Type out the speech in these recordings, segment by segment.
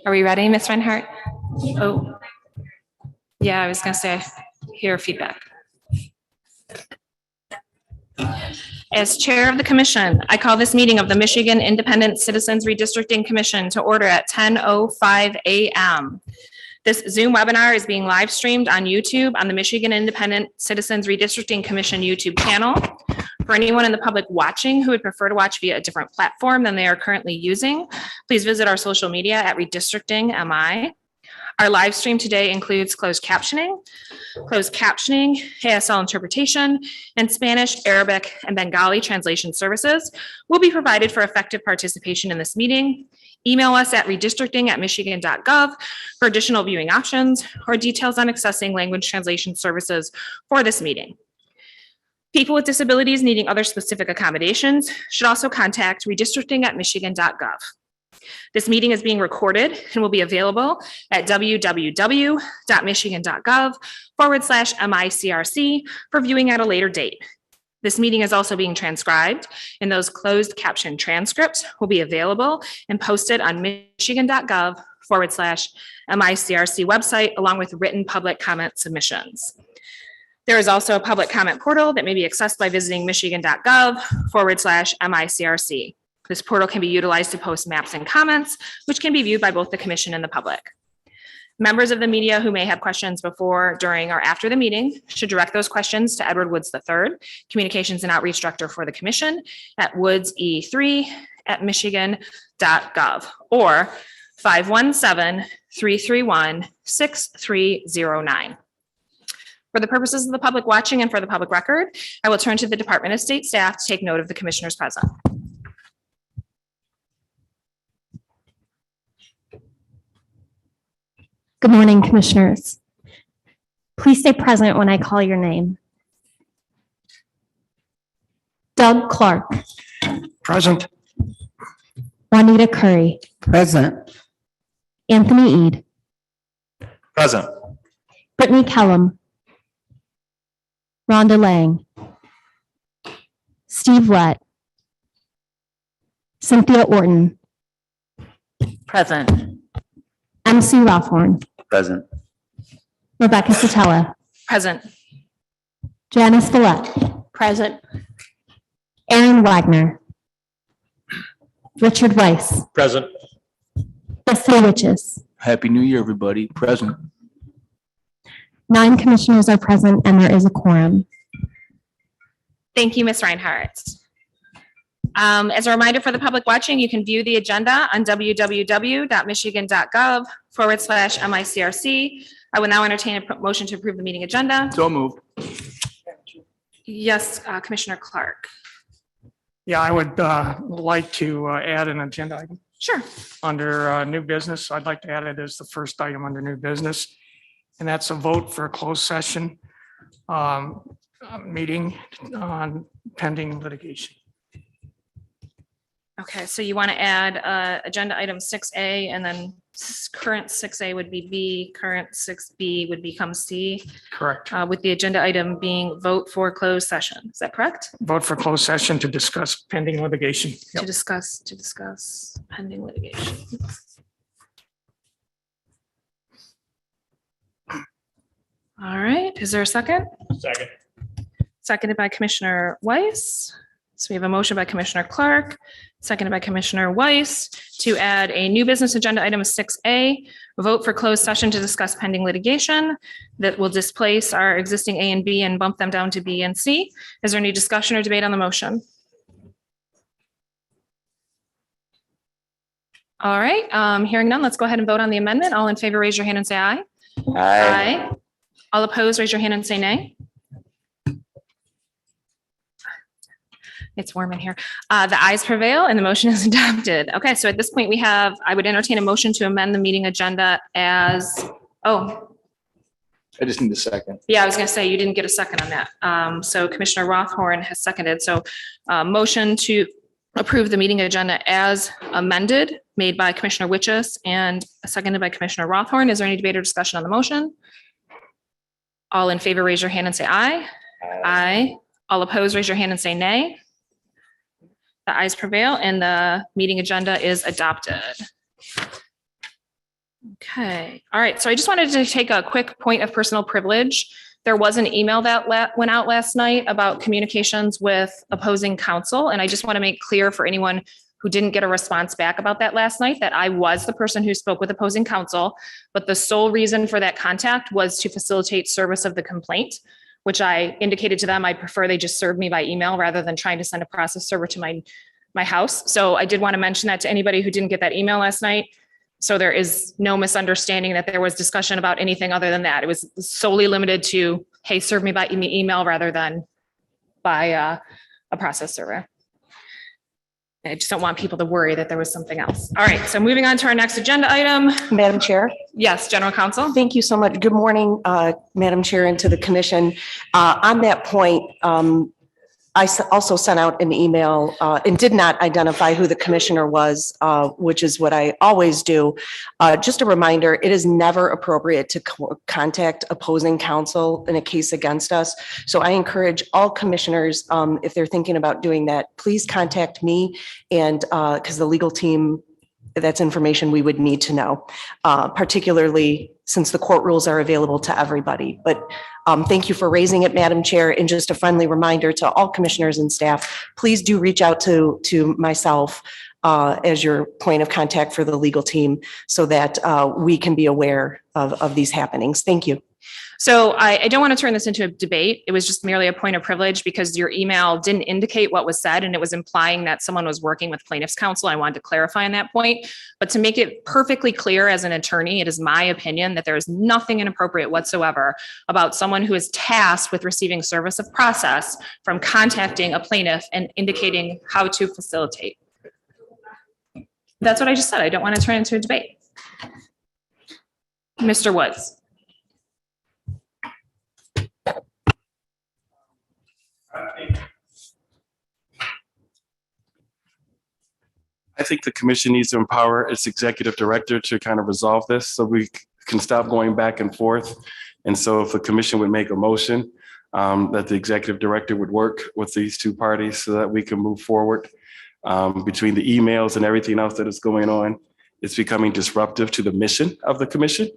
Are we ready, Ms. Reinhardt? Oh, yeah, I was going to say, hear feedback. As chair of the commission, I call this meeting of the Michigan Independent Citizens Redistricting Commission to order at 10:05 a.m. This Zoom webinar is being live streamed on YouTube on the Michigan Independent Citizens Redistricting Commission YouTube channel. For anyone in the public watching who would prefer to watch via a different platform than they are currently using, please visit our social media at Redistricting MI. Our live stream today includes closed captioning, ASL interpretation, and Spanish, Arabic, and Bengali translation services will be provided for effective participation in this meeting. Email us at redistricting@michigan.gov for additional viewing options or details on accessing language translation services for this meeting. People with disabilities needing other specific accommodations should also contact redistricting@michigan.gov. This meeting is being recorded and will be available at www.michigan.gov/MICRC for viewing at a later date. This meeting is also being transcribed, and those closed caption transcripts will be available and posted on michigan.gov/MICRC website, along with written public comment submissions. There is also a public comment portal that may be accessed by visiting michigan.gov/MICRC. This portal can be utilized to post maps and comments, which can be viewed by both the commission and the public. Members of the media who may have questions before, during, or after the meeting should direct those questions to Edward Woods III, Communications and Outreach Director for the Commission, at woodse3@michigan.gov or 517-331-6309. For the purposes of the public watching and for the public record, I will turn to the Department of State staff to take note of the commissioners present. Good morning, commissioners. Please stay present when I call your name. Doug Clark. Present. Juanita Curry. Present. Anthony Eade. Present. Brittany Kellum. Rhonda Lang. Steve Lett. Cynthia Orton. Present. MC Rothhorn. Present. Rebecca Satella. Present. Janice Villette. Present. Aaron Wagner. Richard Weiss. Present. Leslie Witches. Happy New Year, everybody. Present. 9 commissioners are present and there is a quorum. Thank you, Ms. Reinhardt. As a reminder for the public watching, you can view the agenda on www.michigan.gov/MICRC. I will now entertain a motion to approve the meeting agenda. So moved. Yes, Commissioner Clark. Yeah, I would like to add an agenda item Sure. under new business. I'd like to add it as the first item under new business. And that's a vote for a closed session meeting on pending litigation. Okay, so you want to add agenda item 6A and then current 6A would be B, current 6B would become C, Correct. with the agenda item being vote for closed session. Is that correct? Vote for closed session to discuss pending litigation. To Yep. discuss pending litigation. All right, is there a second? Second. Seconded by Commissioner Weiss. So we have a motion by Commissioner Clark, seconded by Commissioner Weiss to add a new business agenda item 6A, vote for closed session to discuss pending litigation that will displace our existing A and B and bump them down to B and C. Is there any discussion or debate on the motion? All right, hearing none, let's go ahead and vote on the amendment. All in favor, raise your hand and say aye. Aye. All opposed, raise your hand and say nay. It's warm in here. The ayes prevail and the motion is adopted. Okay, so at this point I would entertain a motion to amend the meeting agenda as, I just need a second. yeah, I was gonna say, you didn't get a second on that. So Commissioner Rothhorn has seconded. So motion to approve the meeting agenda as amended, made by Commissioner Witches and seconded by Commissioner Rothhorn. Is there any debate or discussion on the motion? All in favor, raise your hand and say aye. Aye. All opposed, raise your hand and say nay. The ayes prevail and the meeting agenda is adopted. Okay, all right. So I just wanted to take a quick point of personal privilege. There was an email that went out last night about communications with opposing counsel, and I just want to make clear for anyone who didn't get a response back about that last night that I was the person who spoke with opposing counsel, but the sole reason for that contact was to facilitate service of the complaint, which I indicated to them I prefer they just serve me by email rather than trying to send a process server to my house. So I did want to mention that to anybody who didn't get that email last night. So there is no misunderstanding that there was discussion about anything other than that. It was solely limited to, hey, serve me by email rather than by a process server. I just don't want people to worry that there was something else. All right, so moving on to our next agenda item. Madam Chair, Yes, General Counsel. thank you so much. Good morning, Madam Chair, and to the commission. On that point, I also sent out an email and did not identify who the commissioner was, which is what I always do. Just a reminder, it is never appropriate to contact opposing counsel in a case against us. So I encourage all commissioners, if they're thinking about doing that, please contact me, and because the legal team, that's information we would need to know, particularly since the court rules are available to everybody. But thank you for raising it, Madam Chair. And just a friendly reminder to all commissioners and staff, please do reach out to myself as your point of contact for the legal team so that we can be aware of these happenings. Thank you. So I don't want to turn this into a debate. It was just merely a point of privilege because your email didn't indicate what was said and it was implying that someone was working with plaintiff's counsel. I wanted to clarify on that point. But to make it perfectly clear as an attorney, it is my opinion that there is nothing inappropriate whatsoever about someone who is tasked with receiving service of process from contacting a plaintiff and indicating how to facilitate. That's what I just said. I don't want to turn it into a debate. Mr. Woods. I think the commission needs to empower its executive director to kind of resolve this so we can stop going back and forth. And so if the commission would make a motion that the executive director would work with these two parties so that we can move forward between the emails and everything else that is going on. It's becoming disruptive to the mission of the commission.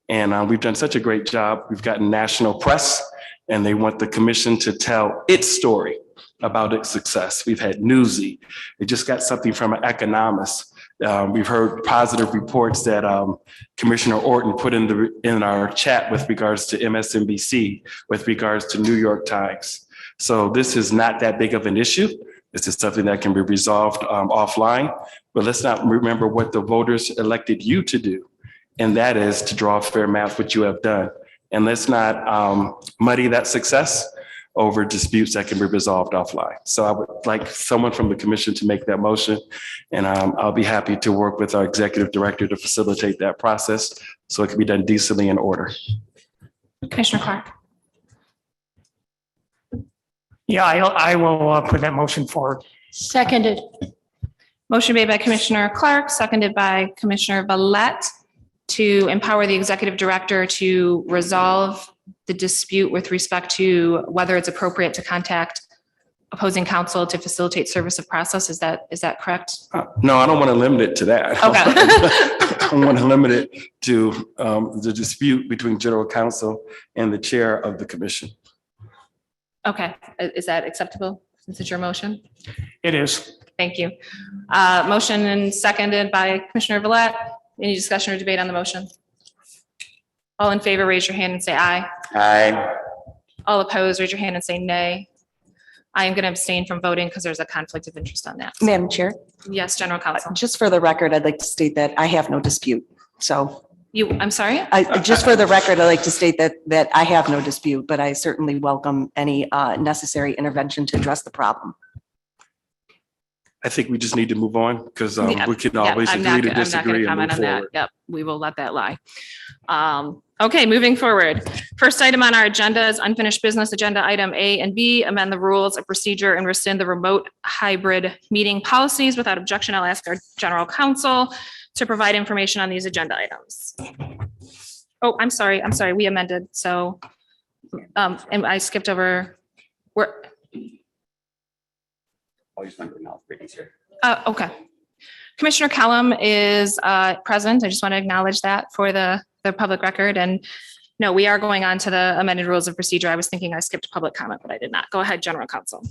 And we've done such a great job. We've gotten national press and they want the commission to tell its story about its success. We've had Newsy. They just got something from an economist. We've heard positive reports that Commissioner Orton put in our chat with regards to MSNBC, with regards to New York Times. So this is not that big of an issue. This is something that can be resolved offline, but let's not remember what the voters elected you to do. And that is to draw a fair map, which you have done. And let's not muddy that success over disputes that can be resolved offline. So I would like someone from the commission to make that motion. And I'll be happy to work with our executive director to facilitate that process so it can be done decently in order. Commissioner Clark. Yeah, I will put that motion forward. Seconded. Motion made by Commissioner Clark, seconded by Commissioner Valette to empower the executive director to resolve the dispute with respect to whether it's appropriate to contact opposing counsel to facilitate service of process. Is that correct? No, I don't want to limit it to that. Okay. I want to limit it to the dispute between general counsel and the chair of the commission. Okay, is that acceptable since it's your motion? It is. Thank you. Motion and seconded by Commissioner Villette. Any discussion or debate on the motion? All in favor, raise your hand and say aye. Aye. All opposed, raise your hand and say nay. I am going to abstain from voting because there's a conflict of interest on that. Madam Chair, Yes, General Counsel. just for the record, I'd like to state that I have no dispute. So I'm sorry? just for the record, I'd like to state that I have no dispute, but I certainly welcome any necessary intervention to address the problem. I think we just need to move on because Yeah, we can yeah, always I'm not agree to gonna disagree and comment move on that. forward. Yep, we will let that lie. Okay, moving forward. First item on our agenda is unfinished business agenda item A and B, amend the rules of procedure and rescind the remote hybrid meeting policies. Without objection, I'll ask our general counsel to provide information on these agenda items. Oh, I'm sorry, we amended, so, and I skipped over, where, Always remember mouth breathing here. okay. Commissioner Kellum is present. I just want to acknowledge that for the public record. And no, we are going on to the amended rules of procedure. I was thinking I skipped public comment, but I did not. Go ahead, General Counsel.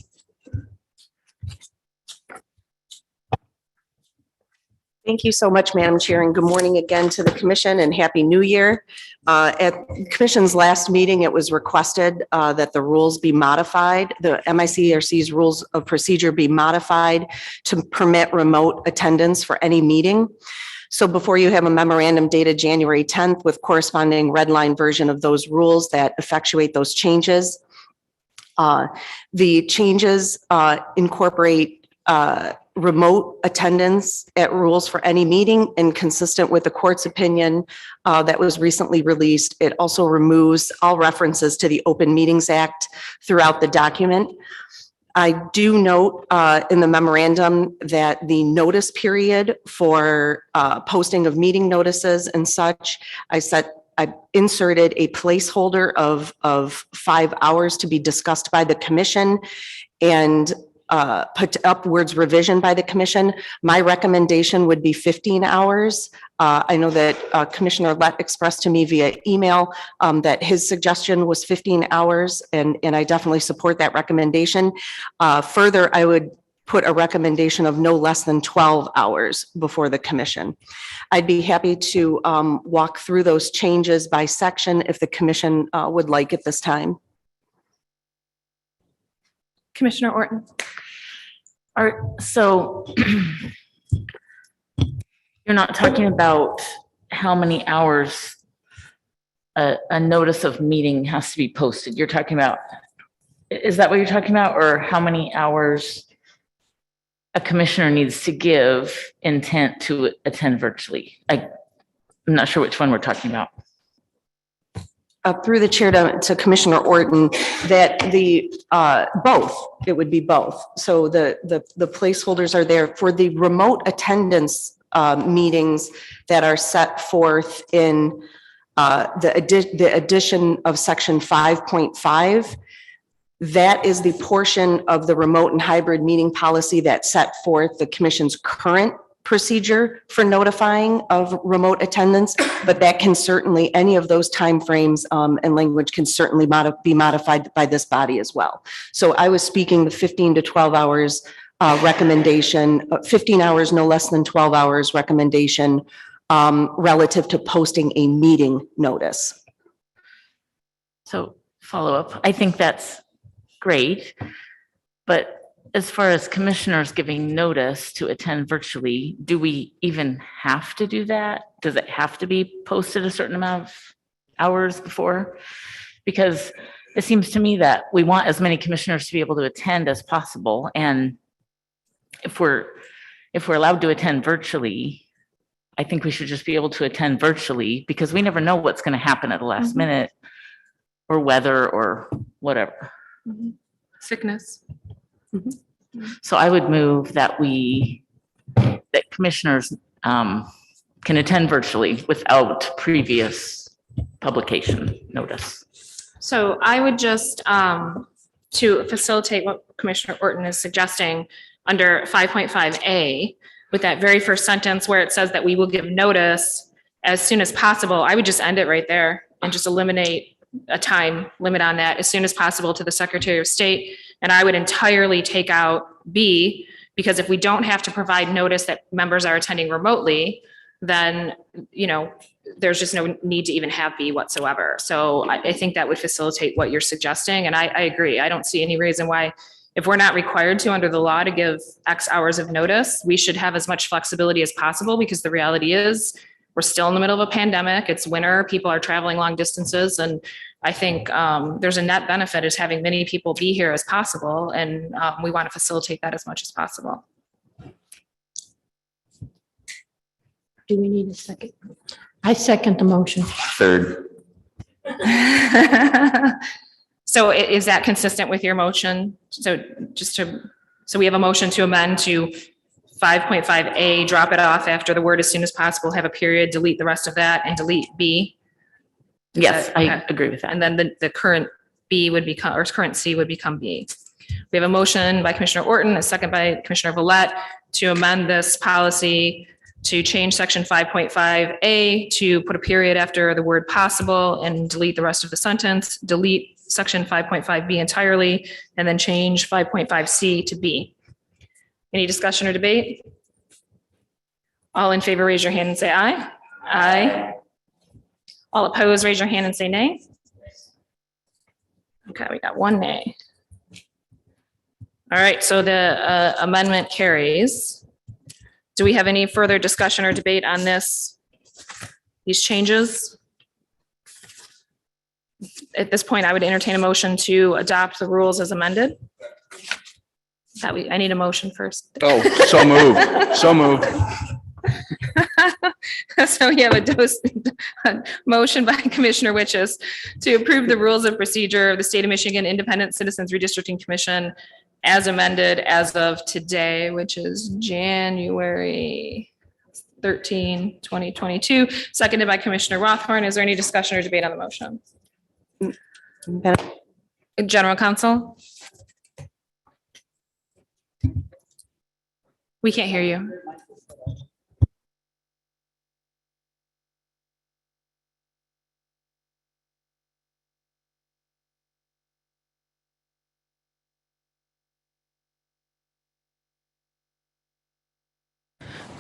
Thank you so much, Madam Chair, and good morning again to the commission and Happy New Year. At commission's last meeting, it was requested that the rules be modified, the MICRC's rules of procedure be modified to permit remote attendance for any meeting. So before you have a memorandum dated January 10th with corresponding red line version of those rules that effectuate those changes. The changes incorporate remote attendance at rules for any meeting, and consistent with the court's opinion that was recently released. It also removes all references to the Open Meetings Act throughout the document. I do note in the memorandum that the notice period for posting of meeting notices and such, I inserted a placeholder of 5 hours to be discussed by the commission and put upwards revision by the commission. My recommendation would be 15 hours. I know that Commissioner Lett expressed to me via email that his suggestion was 15 hours, and I definitely support that recommendation. Further, I would put a recommendation of no less than 12 hours before the commission. I'd be happy to walk through those changes by section if the commission would like at this time. Commissioner Orton. So you're not talking about how many hours a notice of meeting has to be posted. You're talking about, is that what you're talking about? Or how many hours a commissioner needs to give intent to attend virtually? I'm not sure which one we're talking about. Through the chair to Commissioner Orton, that the both, it would be both. So the placeholders are there for the remote attendance meetings that are set forth in the addition of section 5.5. That is the portion of the remote and hybrid meeting policy that set forth the commission's current procedure for notifying of remote attendance, but that can certainly, any of those timeframes and language can certainly be modified by this body as well. So I was speaking the 15 to 12 hours recommendation, 15 hours, no less than 12 hours recommendation relative to posting a meeting notice. So follow up, I think that's great, but as far as commissioners giving notice to attend virtually, do we even have to do that? Does it have to be posted a certain amount of hours before? Because it seems to me that we want as many commissioners to be able to attend as possible. And if we're allowed to attend virtually, I think we should just be able to attend virtually, because we never know what's going to happen at the last minute, or weather or whatever. Sickness. So I would move that that commissioners can attend virtually without previous publication notice. So I would just, to facilitate what Commissioner Orton is suggesting, under 5.5A, with that very first sentence where it says that we will give notice as soon as possible, I would just end it right there and just eliminate a time limit on that, as soon as possible, to the Secretary of State. And I would entirely take out B, because if we don't have to provide notice that members are attending remotely, then, there's just no need to even have B whatsoever. So I think that would facilitate what you're suggesting. And I agree. I don't see any reason why, if we're not required to under the law to give X hours of notice, we should have as much flexibility as possible, because the reality is we're still in the middle of a pandemic. It's winter. People are traveling long distances. And I think there's a net benefit is having many people be here as possible. And we want to facilitate that as much as possible. Do we need a second? I second the motion. Third. So is that consistent with your motion? So so we have a motion to amend to 5.5A, drop it off after the word as soon as possible, have a period, delete the rest of that, and delete B. Yes, I Okay. agree with that. And then the current B would become, or current C would become B. We have a motion by Commissioner Orton, a second by Commissioner Villette to amend this policy to change section 5.5A to put a period after the word possible and delete the rest of the sentence, delete section 5.5B entirely, and then change 5.5C to B. Any discussion or debate? All in favor, raise your hand and say aye. Aye. All opposed, raise your hand and say nay. Okay, we got one nay. All right, so the amendment carries. Do we have any further discussion or debate on these changes? At this point, I would entertain a motion to adopt the rules as amended. I need a motion first. Oh, so moved. So moved. So we have a motion by Commissioner Witches to approve the rules of procedure of the State of Michigan Independent Citizens Redistricting Commission as amended as of today, which is January 13, 2022, seconded by Commissioner Rothorn. Is there any discussion or debate on the motion? General Counsel? We can't hear you.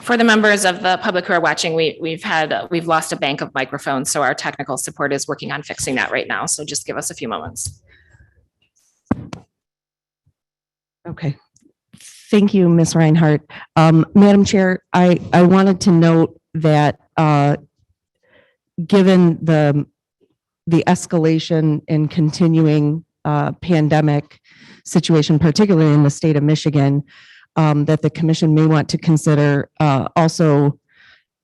For the members of the public who are watching, we've lost a bank of microphones, so our technical support is working on fixing that right now. So just give us a few moments. Okay. Thank you, Ms. Reinhardt. Madam Chair, I wanted to note that given the escalation and continuing pandemic situation, particularly in the state of Michigan, that the commission may want to consider also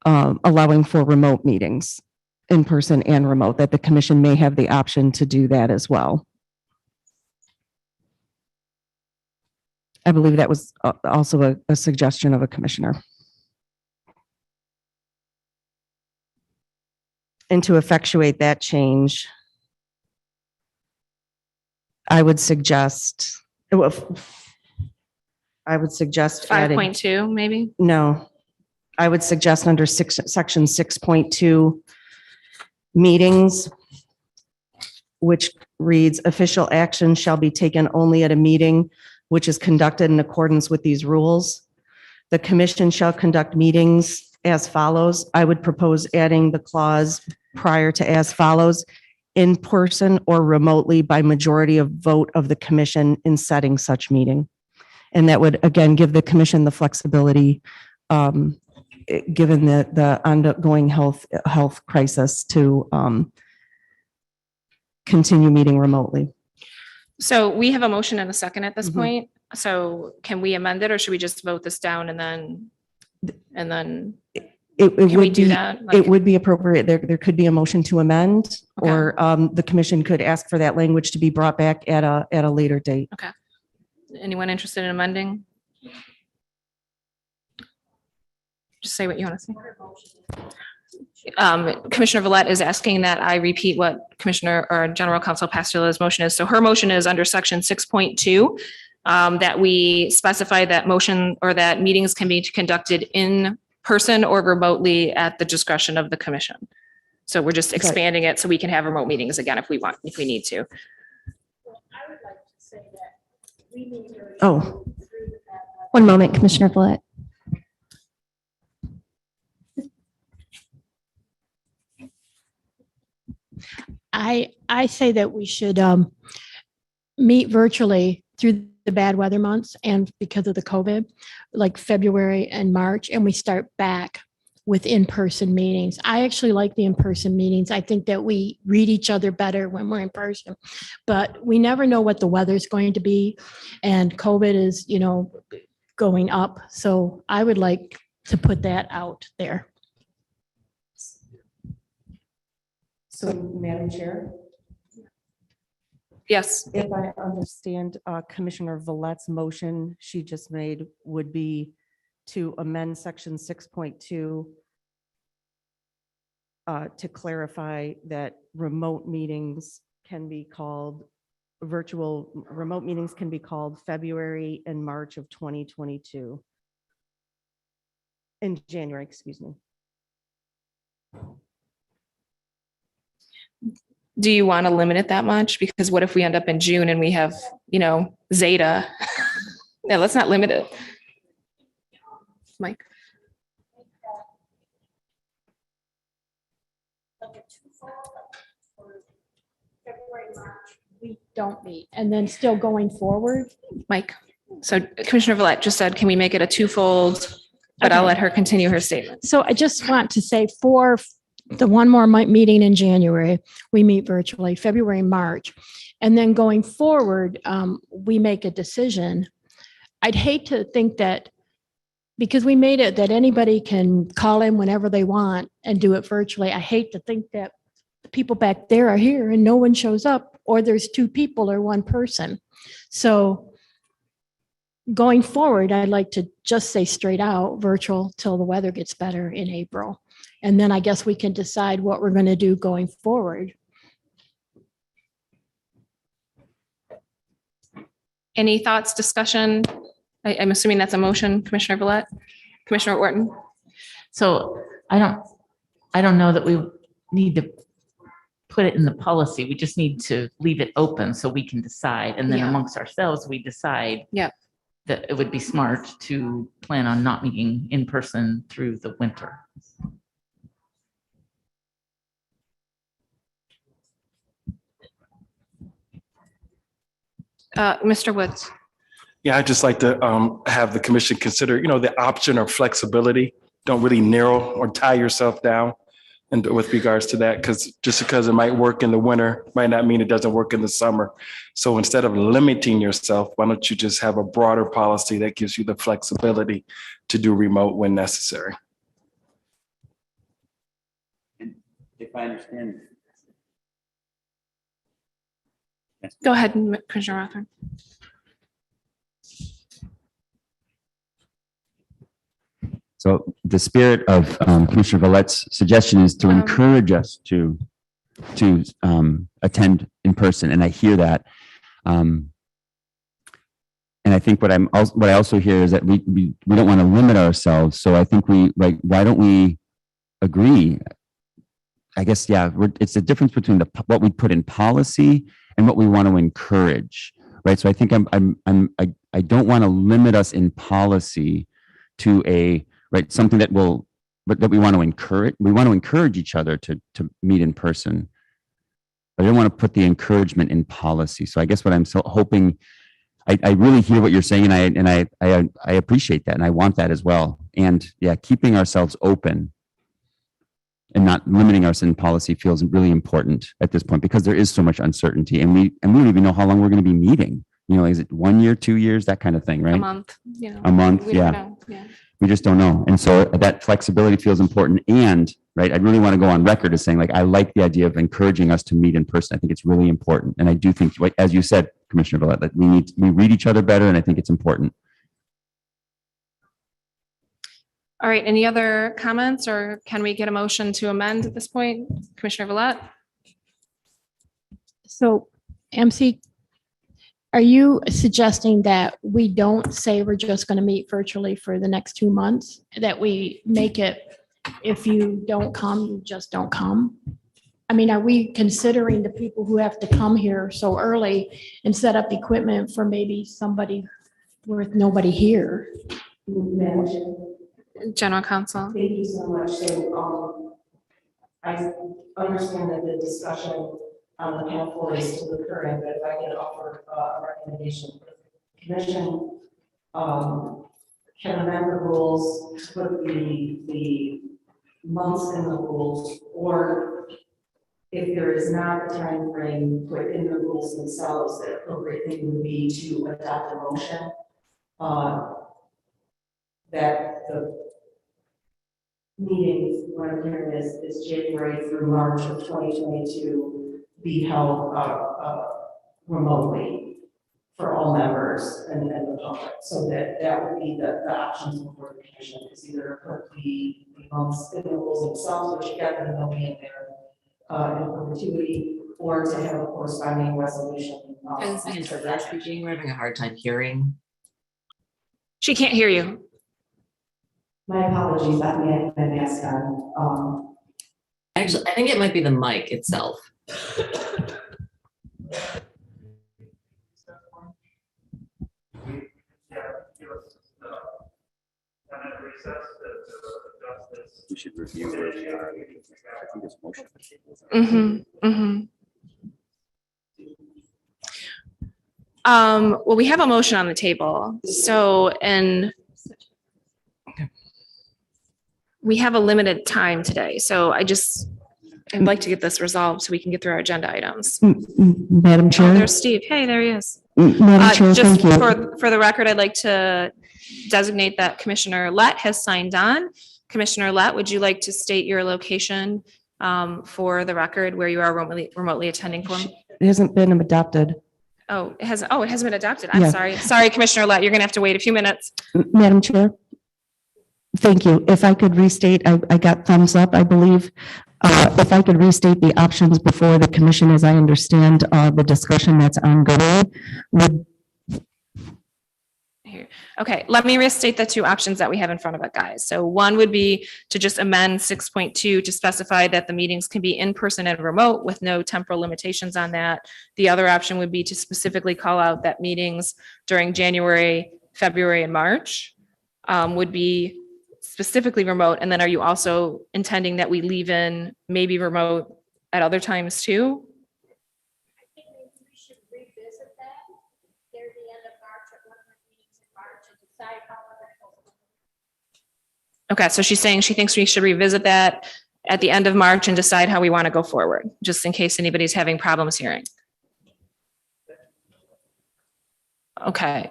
allowing for remote meetings, in person and remote, that the commission may have the option to do that as well. I believe that was also a suggestion of a commissioner. And to effectuate that change, I would suggest adding. 5.2, maybe? No, I would suggest under section 6.2 meetings, which reads official action shall be taken only at a meeting which is conducted in accordance with these rules. The commission shall conduct meetings as follows. I would propose adding the clause prior to as follows, in person or remotely by majority of vote of the commission in setting such meeting. And that would, again, give the commission the flexibility, given the ongoing health crisis, to continue meeting remotely. So we have a motion and a second at this point. So can we amend it, or should we just vote this down and then It can we would do be, that? it would be appropriate. There could be a motion to amend, Okay. or the commission could ask for that language to be brought back at a later date. Anyone interested in amending? Just say what you want to say. Commissioner Villette is asking that I repeat what Commissioner or General Counsel Pasturella's motion is. So her motion is under section 6.2, that we specify that motion or that meetings can be conducted in person or remotely at the discretion of the commission. So we're just expanding it so we can have remote meetings again if we need to. Oh, One moment, Commissioner Villette. I say that we should meet virtually through the bad weather months and because of the COVID, like February and March, and we start back with in-person meetings. I actually like the in-person meetings. I think that we read each other better when we're in person, but we never know what the weather's going to be, and COVID is, going up. So I would like to put that out there. so Madam Chair, Yes. if I understand Commissioner Villette's motion she just made would be to amend section 6.2 to clarify that remote meetings can be called virtual remote meetings can be called February and March of 2022. In January, excuse me. Do you want to limit it that much? Because what if we end up in June and we have, Zeta? Yeah, let's not limit it. Mike? We don't meet. And then still going forward. Mike? So Commissioner Villette just said, can we make it a twofold? But I'll Okay. let her continue her statement. So I just want to say for the one more meeting in January, we meet virtually, February, March. And then going forward, we make a decision. I'd hate to think that because we made it that anybody can call in whenever they want and do it virtually. I hate to think that the people back there are here and no one shows up, or there's two people or one person. So going forward, I'd like to just say straight out virtual till the weather gets better in April. And then I guess we can decide what we're going to do going forward. Any thoughts, discussion? I'm assuming that's a motion, Commissioner Villette, Commissioner Orton. So I don't know that we need to put it in the policy. We just need to leave it open so we can decide. And then Yeah. amongst ourselves, we decide Yep. that it would be smart to plan on not meeting in person through the winter. Mr. Woods. Yeah, I'd just like to have the commission consider, the option of flexibility. Don't really narrow or tie yourself down. And with regards to that, because just because it might work in the winter might not mean it doesn't work in the summer. So instead of limiting yourself, why don't you just have a broader policy that gives you the flexibility to do remote when necessary? If I understand. Go ahead, Commissioner Rothman. So the spirit of Commissioner Vallette's suggestion is to encourage us to attend in person, and I hear that. And I think what I also hear is that we don't want to limit ourselves. So I think why don't we agree? I guess, yeah, it's the difference between what we put in policy and what we want to encourage, right? So I think I don't want to limit us in policy to something that we want to encourage. We want to encourage each other to meet in person, but I don't want to put the encouragement in policy. So I guess what I'm so hoping, I really hear what you're saying, and I appreciate that, and I want that as well. And yeah, keeping ourselves open and not limiting us in policy feels really important at this point, because there is so much uncertainty, and we don't even know how long we're going to be meeting. Is it 1 year, 2 years, that kind of thing, right? A month. A month, We don't yeah. know. Yeah. We just don't know. And so that flexibility feels important. And I really want to go on record as saying, I like the idea of encouraging us to meet in person. I think it's really important. And I do think, as you said, Commissioner Villette, that we read each other better, and I think it's important. All right. Any other comments, or can we get a motion to amend at this point? Commissioner Villette? So MC, are you suggesting that we don't say we're just going to meet virtually for the next 2 months, that we make it, if you don't come, you just don't come? I mean, are we considering the people who have to come here so early and set up equipment for maybe somebody with nobody here? General Counsel. Thank you so much. So, I understand that the discussion on the path forward is still occurring, but if I can offer a recommendation, the commission can amend the rules, to put the months in the rules, or if there is not a time frame put in the rules themselves, the appropriate thing would be to adopt a motion that the meetings, what I'm hearing is January through March of 2022 be held remotely for all members and the public. So that would be the options before the commission, is either put the months in the rules themselves, which again, they'll be in there in perpetuity, or to have a corresponding resolution Is the interpreter speaking? We're having a hard time hearing. She can't hear you. My apologies, I may have been asked on. Actually, I think it might be the mic itself. We should review where we are. I think it's motion. Well, we have a motion on the table, so, and we have a limited time today, so I'd like to get this resolved so we can get through our agenda items. Madam Oh, Chair. there's Steve. Hey, there he is. Madam Chair, Just thank you. for the record, I'd like to designate that Commissioner Lett has signed on. Commissioner Lett, would you like to state your location for the record where you are remotely attending from? It hasn't been adopted. Oh, it hasn't been adopted. I'm Yeah. sorry. Sorry, Commissioner Lett, you're gonna have to wait a few minutes. Madam Chair. Thank you. If I could restate, I got thumbs up, I believe. If I could restate the options before the commission, as I understand the discussion that's ongoing, would Here. Okay, let me restate the two options that we have in front of us, guys. So one would be to just amend 6.2 to specify that the meetings can be in person and remote with no temporal limitations on that. The other option would be to specifically call out that meetings during January, February, and March would be specifically remote. And then are you also intending that we leave in maybe remote at other times too? I think maybe we should revisit that near the end of March, at one of the meetings in March, and decide how we're going to go. Okay, so she's saying she thinks we should revisit that at the end of March and decide how we want to go forward, just in case anybody's having problems hearing. Okay,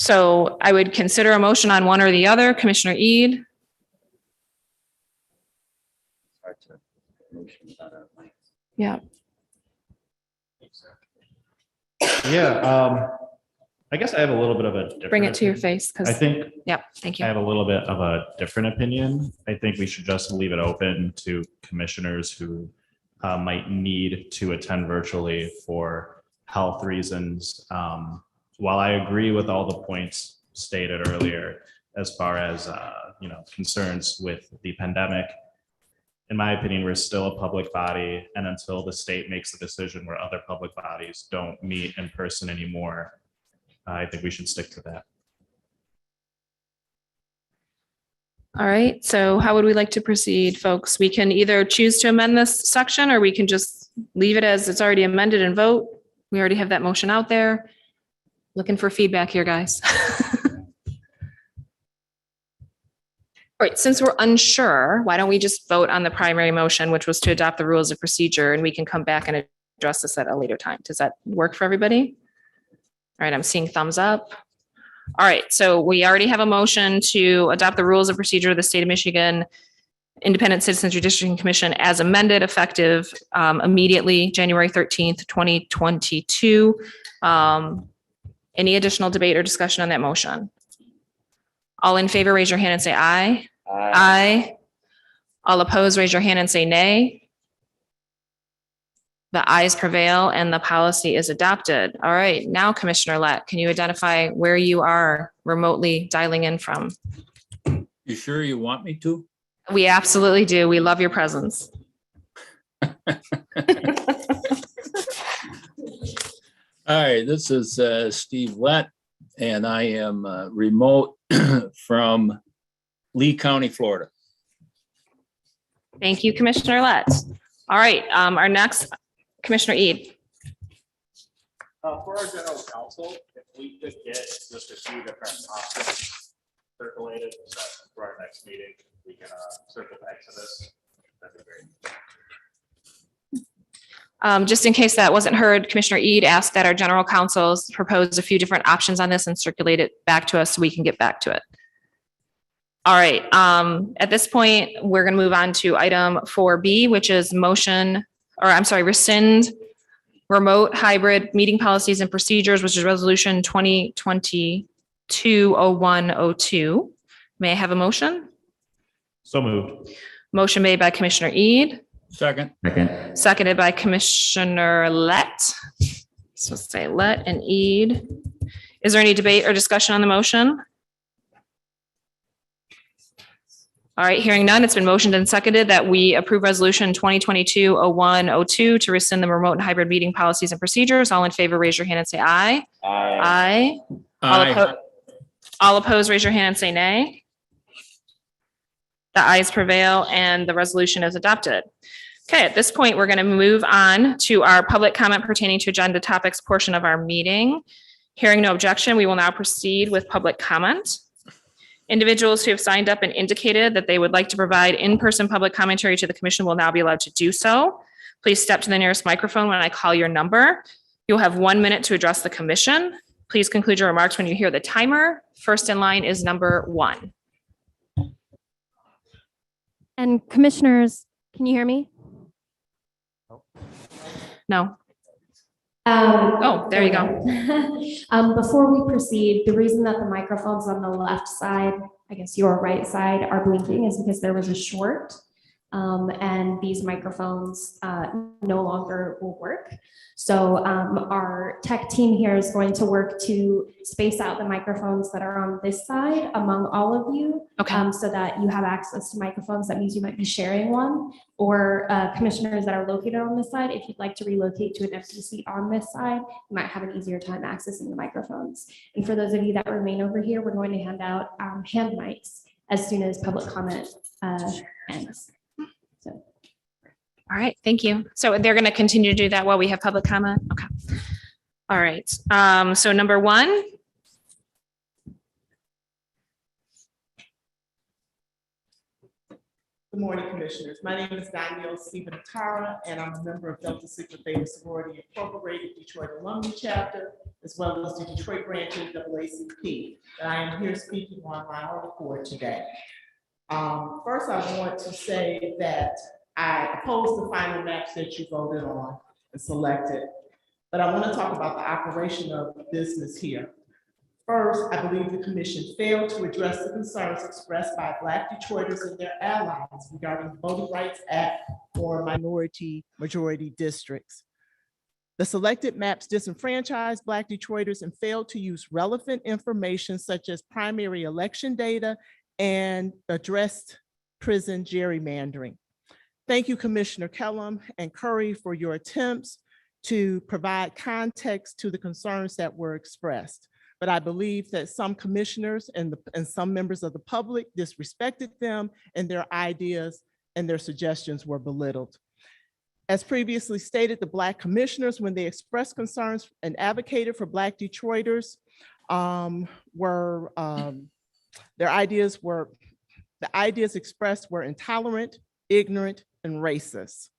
so I would consider a motion on one or the other. Commissioner Ede, Hard to motion without a mic. yeah, Yeah, I guess I have a little bit of a different. bring it to your face, I because, think yep, thank I you. have a little bit of a different opinion. I think we should just leave it open to commissioners who might need to attend virtually for health reasons. While I agree with all the points stated earlier, as far as, concerns with the pandemic, in my opinion, we're still a public body, and until the state makes a decision where other public bodies don't meet in person anymore, I think we should stick to that. All right, so how would we like to proceed, folks? We can either choose to amend this section, or we can just leave it as it's already amended and vote. We already have that motion out there. Looking for feedback here, guys. All right, since we're unsure, why don't we just vote on the primary motion, which was to adopt the rules of procedure, and we can come back and address this at a later time. Does that work for everybody? All right, I'm seeing thumbs up. All right, so we already have a motion to adopt the rules of procedure of the State of Michigan Independent Citizens Redistricting Commission as amended, effective immediately, January 13th, 2022. Any additional debate or discussion on that motion? All in favor, raise your hand and say aye. Aye. All opposed, raise your hand and say nay. The ayes prevail and the policy is adopted. All right, now Commissioner Lett, can you identify where you are remotely dialing in from? You sure you want me to? We absolutely do. We love your presence. All right, this is Steve Lett, and I am remote from Lee County, Florida. Thank you, Commissioner Lett. All right, our next, Commissioner Ede. For our general counsel, if we could get just a few different options circulated, so that for our next meeting, we can circle back to this. That'd be great. Just in case that wasn't heard, Commissioner Ede asked that our general counsels propose a few different options on this and circulate it back to us so we can get back to it. All right, at this point, we're going to move on to item 4B, which is rescind remote hybrid meeting policies and procedures, which is resolution 2022-0102. May I have a motion? So moved. Motion made by Commissioner Ede, Second. Second. Seconded by Commissioner Lett. So say Lett and Ede. Is there any debate or discussion on the motion? All right, hearing none, it's been motioned and seconded that we approve resolution 2022-0102 to rescind the remote and hybrid meeting policies and procedures. All in favor, raise your hand and say aye. Aye. Aye. All opposed, raise your hand and say nay. The ayes prevail and the resolution is adopted. Okay, at this point, we're going to move on to our public comment pertaining to agenda topics portion of our meeting. Hearing no objection, we will now proceed with public comment. Individuals who have signed up and indicated that they would like to provide in-person public commentary to the commission will now be allowed to do so. Please step to the nearest microphone when I call your number. You'll have 1 minute to address the commission. Please conclude your remarks when you hear the timer. First in line is number 1. And commissioners, can you hear me? No. Oh, there you go. Before we proceed, the reason that the microphones on the left side, I guess your right side, are blinking is because there was a short. And these microphones no longer will work. So our tech team here is going to work to space out the microphones that are on this side among all of you. Okay. So that you have access to microphones. That means you might be sharing one, or commissioners that are located on this side. If you'd like to relocate to an empty seat on this side, you might have an easier time accessing the microphones. And for those of you that remain over here, we're going to hand out hand mics as soon as public comment ends. So. All right, thank you. So they're going to continue to do that while we have public comment? Okay. All right, so number 1. Good morning, Commissioners. My name is Danielle Stephen Atara, and I'm a member of Delta Sigma Theta Sorority Incorporated Detroit Alumni Chapter, as well as the Detroit branch of NAACP. And I am here speaking on my own accord today. First, I want to say that I oppose the final maps that you voted on and selected, but I want to talk about the operation of the business here. First, I believe the commission failed to address the concerns expressed by Black Detroiters and their allies regarding the Voting Rights Act for minority majority districts. The selected maps disenfranchised Black Detroiters and failed to use relevant information such as primary election data and addressed prison gerrymandering. Thank you, Commissioner Kellum and Curry, for your attempts to provide context to the concerns that were expressed. But I believe that some commissioners and some members of the public disrespected them, and their ideas and their suggestions were belittled. As previously stated, the Black commissioners, when they expressed concerns and advocated for Black Detroiters, the ideas expressed were intolerant, ignorant, and racist.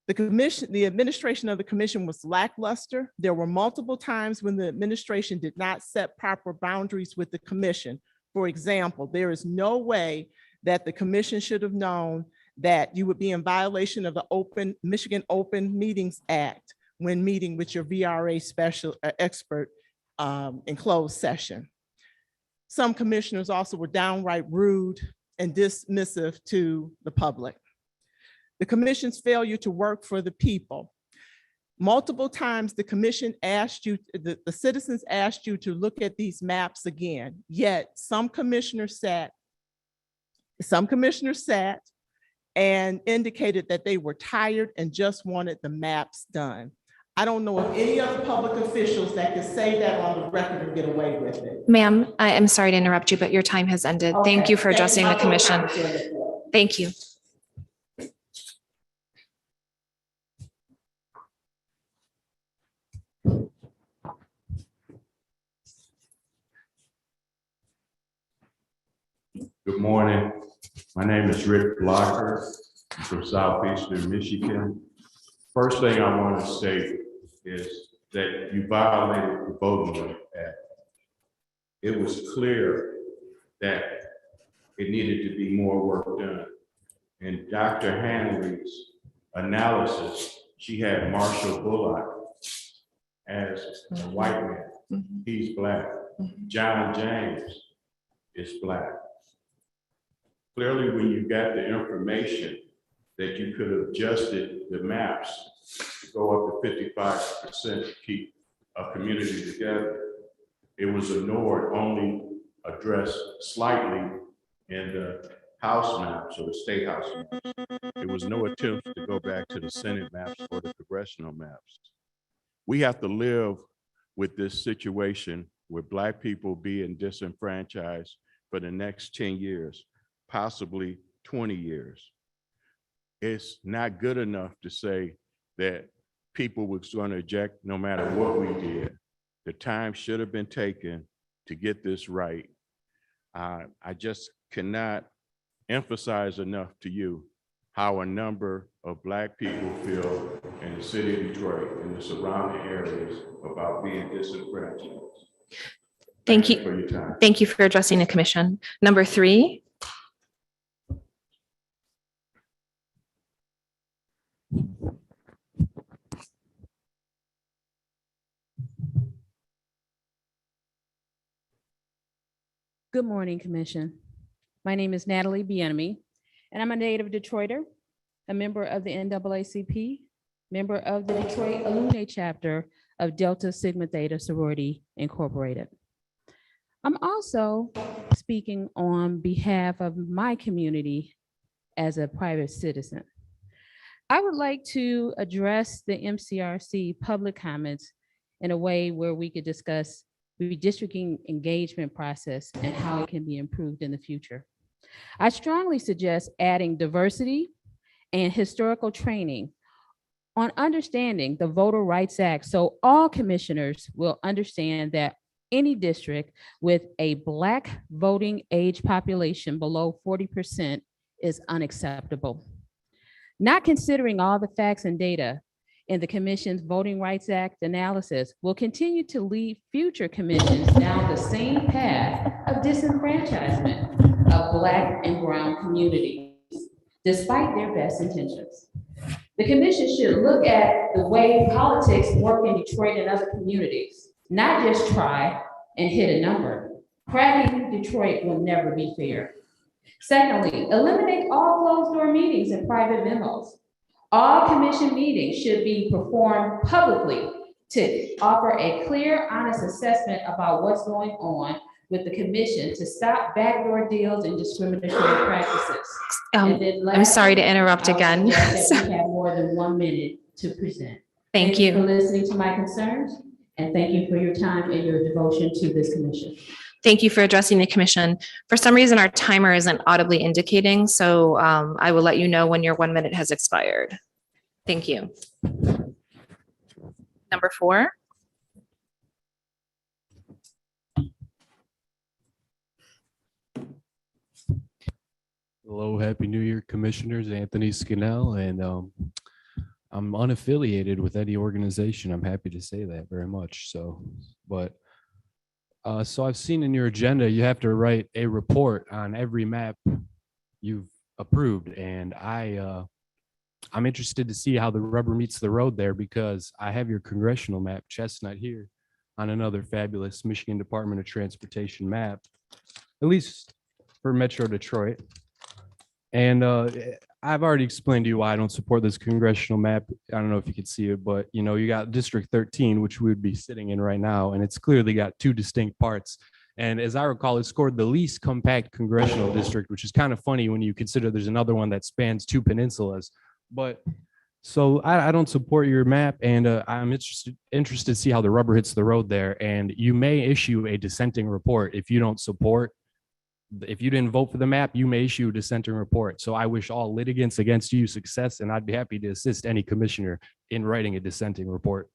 The administration of the commission was lackluster. There were multiple times when the administration did not set proper boundaries with the commission. For example, there is no way that the commission should have known that you would be in violation of the Michigan Open Meetings Act when meeting with your VRA special expert in closed session. Some commissioners also were downright rude and dismissive to the public. The commission's failure to work for the people. Multiple times the commission asked you, the citizens asked you to look at these maps again, yet some commissioners sat and indicated that they were tired and just wanted the maps done. I don't know of any other public officials that could say that on the record and get away with it. Ma'am, I am sorry to interrupt you, but your time has ended. Okay. Thank you for addressing the commission. Thank you. Good morning. My name is Rick Blocker. I'm from Southeastern Michigan. First thing I want to say is that you violated the Voting Rights Act. It was clear that it needed to be more work done. In Dr. Hanley's analysis, she had Marshall Bullock as a white man. He's Black. John James is Black. clearly when you got the information that you could have adjusted the maps to go up to 55% to keep a community together, it was ignored, only addressed slightly in the House maps or the state House maps. There was no attempt to go back to the Senate maps or the congressional maps. We have to live with this situation with Black people being disenfranchised for the next 10 years, possibly 20 years. It's not good enough to say that people was going to eject no matter what we did. The time should have been taken to get this right. I just cannot emphasize enough to you how a number of Black people feel in the city of Detroit and the surrounding areas about being disenfranchised. Thank you. For your time. Thank you for addressing the commission. Number 3. Good morning, Commission. My name is Natalie Bienemy, and I'm a native Detroiter, a member of the NAACP, member of the Detroit Alumni Chapter of Delta Sigma Theta Sorority Incorporated. I'm also speaking on behalf of my community as a private citizen. I would like to address the MCRC public comments in a way where we could discuss redistricting engagement process and how it can be improved in the future. I strongly suggest adding diversity and historical training on understanding the Voter Rights Act so all commissioners will understand that any district with a Black voting age population below 40% is unacceptable. Not considering all the facts and data in the Commission's Voting Rights Act analysis will continue to lead future commissions down the same path of disenfranchisement of Black and Brown communities, despite their best intentions. The Commission should look at the way politics work in Detroit and other communities, not just try and hit a number. Cracking Detroit will never be fair. Secondly, eliminate all closed-door meetings and private memos. All commission meetings should be performed publicly to offer a clear, honest assessment about what's going on with the commission to stop backdoor deals and discriminatory practices. I'm sorry to interrupt again. We have more than 1 minute to present. Thank you. For listening to my concerns, and thank you for your time and your devotion to this commission. Thank you for addressing the commission. For some reason, our timer isn't audibly indicating, so I will let you know when your 1 minute has expired. Thank you. Number 4. Hello, Happy New Year, Commissioners. Anthony Scanell, and I'm unaffiliated with any organization. I'm happy to say that very much. So, but so I've seen in your agenda, you have to write a report on every map you've approved, and I'm interested to see how the rubber meets the road there, because I have your congressional map, Chestnut, here on another fabulous Michigan Department of Transportation map, at least for Metro Detroit. And I've already explained to you why I don't support this congressional map. I don't know if you can see it, but you know, you got District 13, which we would be sitting in right now, and it's clearly got 2 distinct parts. And as I recall, it scored the least compact congressional district, which is kind of funny when you consider there's another one that spans 2 peninsulas. But so I don't support your map, and I'm interested to see how the rubber hits the road there. And you may issue a dissenting report if you don't support. If you didn't vote for the map, you may issue a dissenting report. So I wish all litigants against you success, and I'd be happy to assist any commissioner in writing a dissenting report.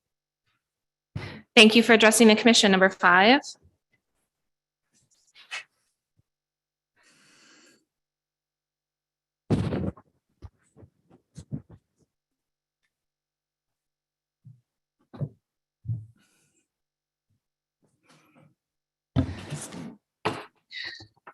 Thank you for addressing the commission. Number 5.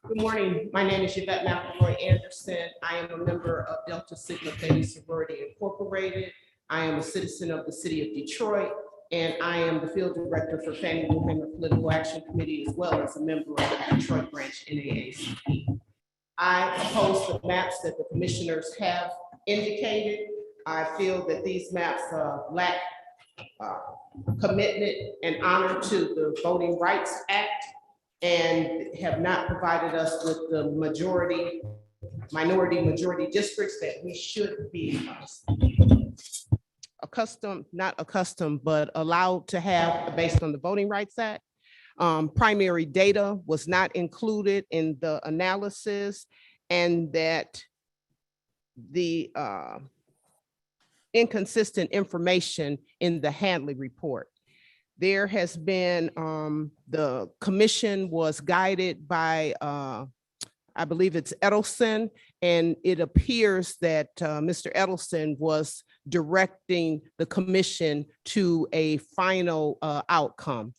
Good morning. My name is Villette Anderson. I am a member of Delta Sigma Theta Sorority Incorporated. I am a citizen of the city of Detroit, and I am the field director for Fannie Lou Hamer Political Action Committee, as well as a member of the Detroit branch NAACP. I oppose the maps that the commissioners have indicated. I feel that these maps lack commitment and honor to the Voting Rights Act and have not provided us with the minority majority districts that we should be but allowed to have based on the Voting Rights Act. Primary data was not included in the analysis, and that the inconsistent information in the Handley report. There has been, the commission was guided by, I believe it's Edelson, and it appears that Mr. Edelson was directing the commission to a final outcome.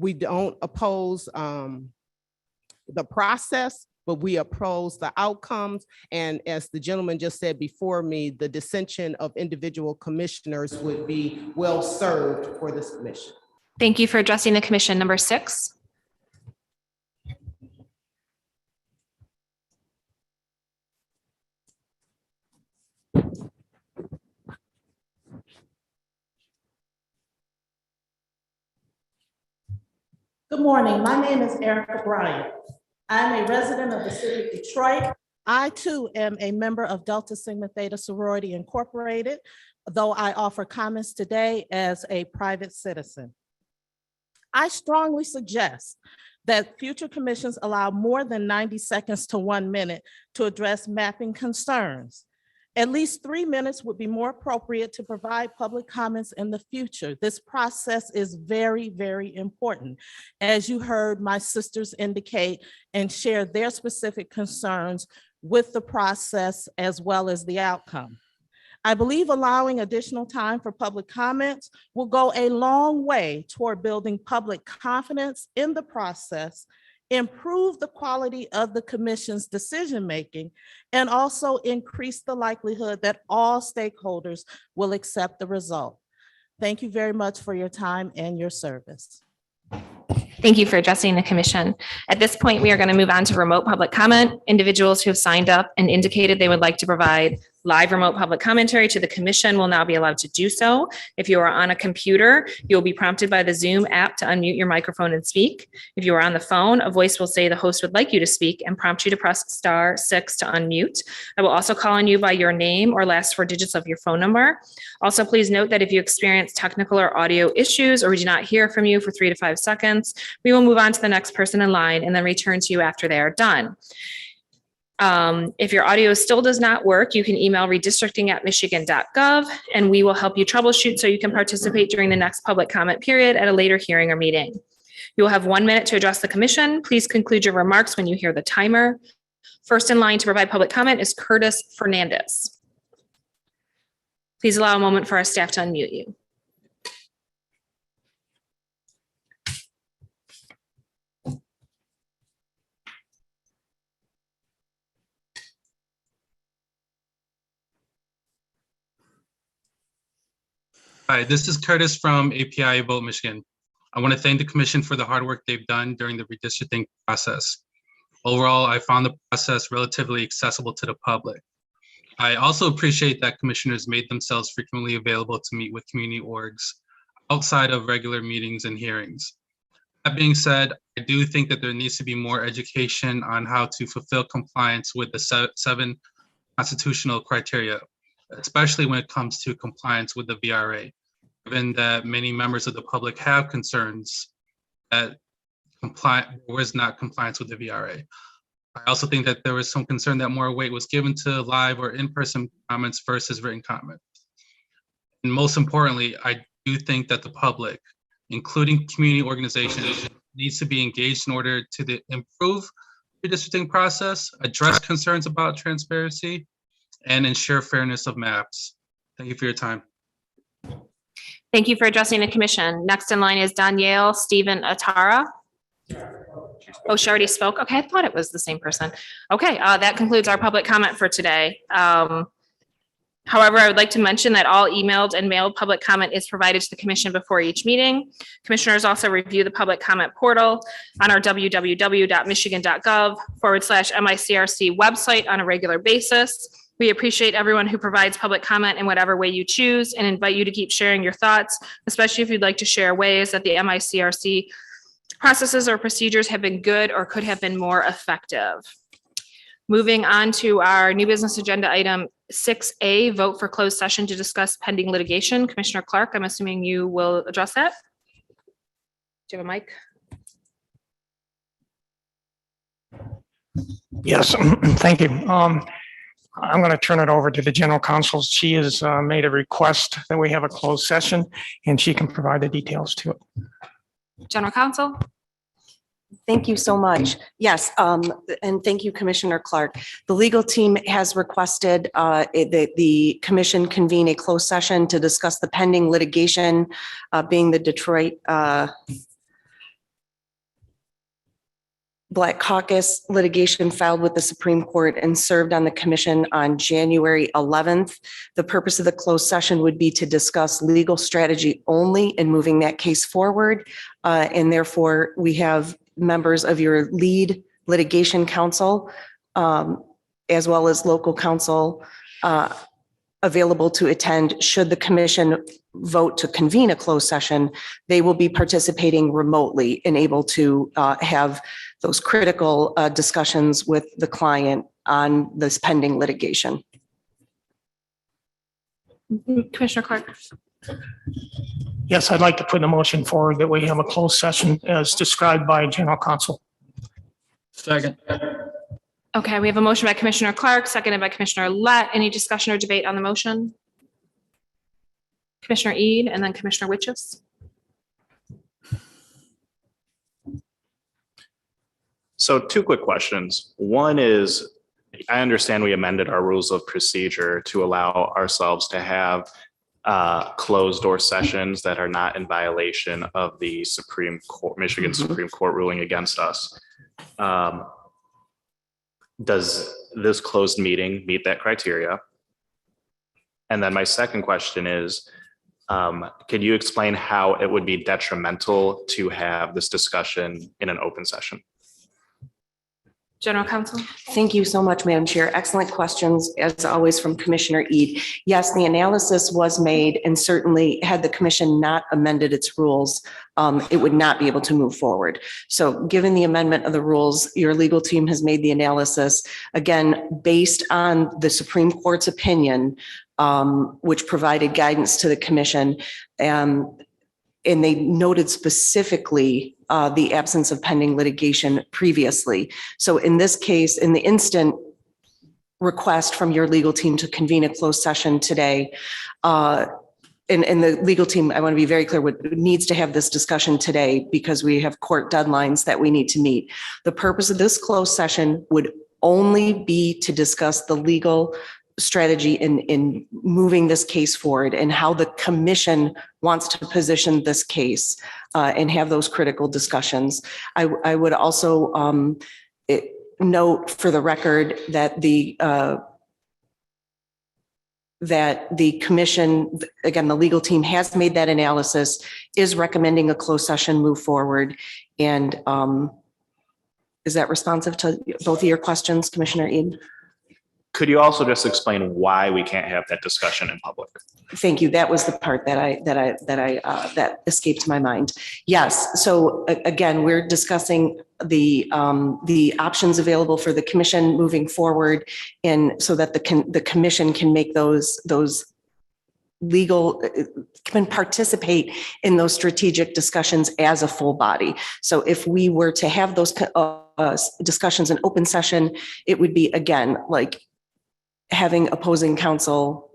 We don't oppose the process, but we oppose the outcomes. And as the gentleman just said before me, the dissension of individual commissioners would be well served for this commission. Thank you for addressing the commission. Number 6. Good morning. My name is Erica Bryant. I'm a resident of the city of Detroit. I too am a member of Delta Sigma Theta Sorority Incorporated, though I offer comments today as a private citizen. I strongly suggest that future commissions allow more than 90 seconds to 1 minute to address mapping concerns. At least 3 minutes would be more appropriate to provide public comments in the future. This process is very, very important. As you heard my sisters indicate and share their specific concerns with the process as well as the outcome. I believe allowing additional time for public comments will go a long way toward building public confidence in the process, improve the quality of the commission's decision-making, and also increase the likelihood that all stakeholders will accept the result. Thank you very much for your time and your service. Thank you for addressing the commission. At this point, we are going to move on to remote public comment. Individuals who have signed up and indicated they would like to provide live remote public commentary to the commission will now be allowed to do so. If you are on a computer, you'll be prompted by the Zoom app to unmute your microphone and speak. If you are on the phone, a voice will say the host would like you to speak and prompt you to press *6 to unmute. I will also call on you by your name or last 4 digits of your phone number. Also, please note that if you experience technical or audio issues or we do not hear from you for 3 to 5 seconds, we will move on to the next person in line and then return to you after they are done. If your audio still does not work, you can email redistricting@michigan.gov and we will help you troubleshoot so you can participate during the next public comment period at a later hearing or meeting. You will have 1 minute to address the commission. Please conclude your remarks when you hear the timer. First in line to provide public comment is Curtis Fernandez. Please allow a moment for our staff to unmute you. Hi, this is Curtis from API Vote Michigan. I want to thank the commission for the hard work they've done during the redistricting process. Overall, I found the process relatively accessible to the public. I also appreciate that commissioners made themselves frequently available to meet with community orgs outside of regular meetings and hearings. That being said, I do think that there needs to be more education on how to fulfill compliance with the 7 constitutional criteria, especially when it comes to compliance with the VRA, given that many members of the public have concerns that was not compliance with the VRA. I also think that there was some concern that more weight was given to live or in-person comments versus written comments. And most importantly, I do think that the public, including community organizations, needs to be engaged in order to improve the redistricting process, address concerns about transparency, and ensure fairness of maps. Thank you for your time. Thank you for addressing the commission. Next in line is Danielle Stephen Atara. Oh, she already spoke. Okay, I thought it was the same person. Okay, that concludes our public comment for today. However, I would like to mention that all emailed and mailed public comment is provided to the commission before each meeting. Commissioners also review the public comment portal on our www.michigan.gov/MICRC website on a regular basis. We appreciate everyone who provides public comment in whatever way you choose and invite you to keep sharing your thoughts, especially if you'd like to share ways that the MICRC processes or procedures have been good or could have been more effective. Moving on to our new business agenda item 6A, vote for closed session to discuss pending litigation. Commissioner Clark, I'm assuming you will address that. Do you have a mic? Yes, thank you. I'm going to turn it over to the general counsel. She has made a request that we have a closed session and she can provide the details to it. General counsel. Thank you so much. Yes, and thank you, Commissioner Clark. The legal team has requested that the commission convene a closed session to discuss the pending litigation, being the Detroit Black Caucus litigation filed with the Supreme Court and served on the commission on January 11th. The purpose of the closed session would be to discuss legal strategy only in moving that case forward. And therefore, we have members of your lead litigation counsel, as well as local counsel, available to attend should the commission vote to convene a closed session. They will be participating remotely and able to have those critical discussions with the client on this pending litigation. Commissioner Clark. Yes, I'd like to put a motion forward that we have a closed session as described by general counsel. Second. Okay, we have a motion by Commissioner Clark, seconded by Commissioner Lett. Any discussion or debate on the motion? Commissioner Ede and then Commissioner Witches. So 2 quick questions. One is, I understand we amended our rules of procedure to allow ourselves to have closed door sessions that are not in violation of the Supreme Court, Michigan Supreme Court ruling against us. Does this closed meeting meet that criteria? And then my second question is, can you explain how it would be detrimental to have this discussion in an open session? General counsel. Thank you so much, Madam Chair. Excellent questions, as always, from Commissioner Ede. Yes, the analysis was made, and certainly had the commission not amended its rules, it would not be able to move forward. So given the amendment of the rules, your legal team has made the analysis, again, based on the Supreme Court's opinion, which provided guidance to the commission. And they noted specifically the absence of pending litigation previously. So in this case, in the instant request from your legal team to convene a closed session today, and the legal team, I want to be very clear, needs to have this discussion today because we have court deadlines that we need to meet. The purpose of this closed session would only be to discuss the legal strategy in moving this case forward and how the commission wants to position this case and have those critical discussions. I would also note for the record that the commission, again, the legal team has made that analysis, is recommending a closed session move forward. And is that responsive to both of your questions, Commissioner Eden? Could you also just explain why we can't have that discussion in public? Thank you. That was the part that escaped my mind. Yes. So again, we're discussing the options available for the commission moving forward, and so that the commission can make those legal, can participate in those strategic discussions as a full body. So if we were to have those discussions in open session, it would be, again, like having opposing counsel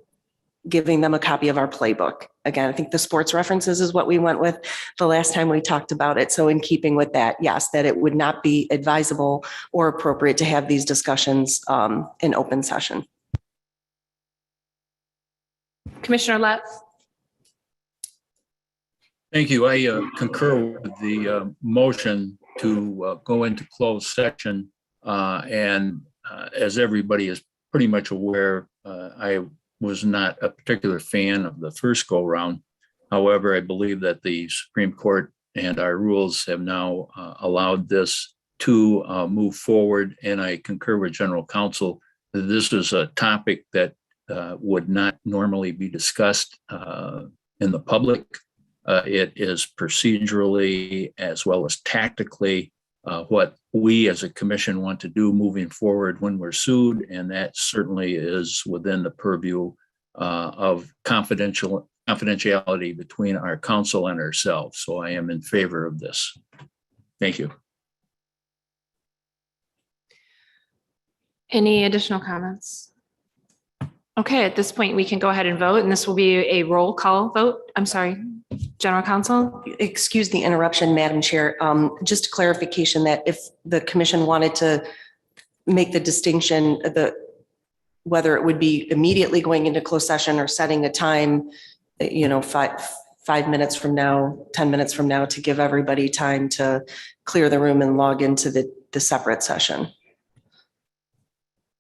giving them a copy of our playbook. Again, I think the sports references is what we went with the last time we talked about it. So in keeping with that, yes, that it would not be advisable or appropriate to have these discussions in open session. Commissioner Lett. Thank you. I concur with the motion to go into closed session. And as everybody is pretty much aware, I was not a particular fan of the first go round. However, I believe that the Supreme Court and our rules have now allowed this to move forward. And I concur with General Counsel that this is a topic that would not normally be discussed in the public. It is procedurally as well as tactically what we as a commission want to do moving forward when we're sued. And that certainly is within the purview of confidentiality between our counsel and ourselves. So I am in favor of this. Thank you. Any additional comments? Okay, at this point, we can go ahead and vote, and this will be a roll call vote. I'm sorry, General Counsel? Excuse the interruption, Madam Chair. Just a clarification that if the commission wanted to make the distinction, whether it would be immediately going into closed session or setting a time, 5 minutes from now, 10 minutes from now, to give everybody time to clear the room and log into the separate session.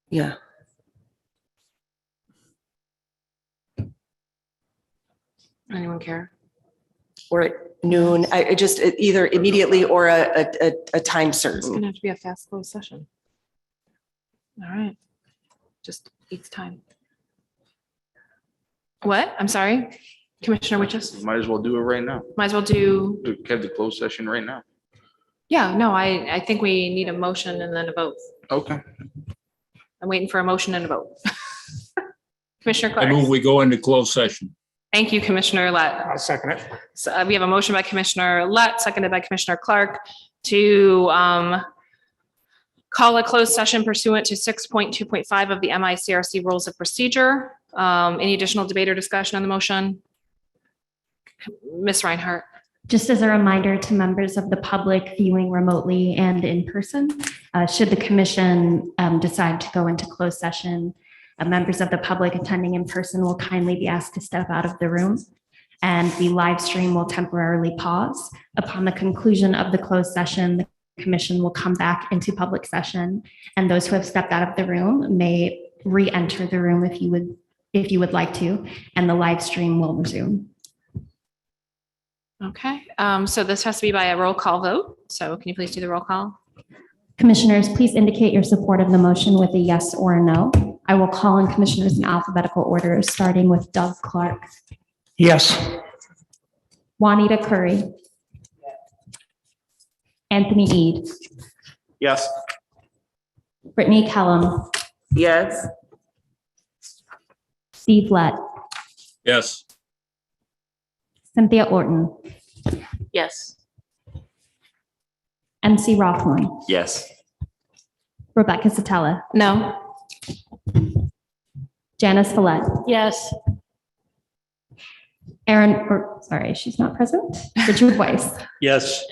Yeah. Anyone care? Or at noon, I just either immediately or a time It's certain. gonna have to be a fast closed session. All right, just each time. What? I'm sorry, Commissioner Witches? Might as well do it right now. Might as well do, Have the closed session right now. yeah, no, I think we need a motion and then a vote. Okay. I'm waiting for a motion and a vote. Commissioner I move Clark. we go into closed session. Thank you, Commissioner Lett. I'll second it. So we have a motion by Commissioner Lett, seconded by Commissioner Clark to call a closed session pursuant to 6.2.5 of the MICRC Rules of Procedure. Any additional debate or discussion on the motion? Ms. Reinhardt. Just as a reminder to members of the public viewing remotely and in person, should the commission decide to go into closed session, members of the public attending in person will kindly be asked to step out of the room, and the live stream will temporarily pause. Upon the conclusion of the closed session, the commission will come back into public session, and those who have stepped out of the room may re-enter the room if you would like to, and the live stream will resume. Okay, so this has to be by a roll call vote. So can you please do the roll call? Commissioners, please indicate your support of the motion with a yes or a no. I will call on commissioners in alphabetical order, starting with Doug Clark. Yes. Juanita Curry. Anthony Ede. Yes. Brittany Kellum. Yes. Steve Lett. Yes. Cynthia Orton. Yes. MC Rothman. Yes. Rebecca Satella. No. Janice Villette. Yes. She's not present. Richard Weiss. Yes.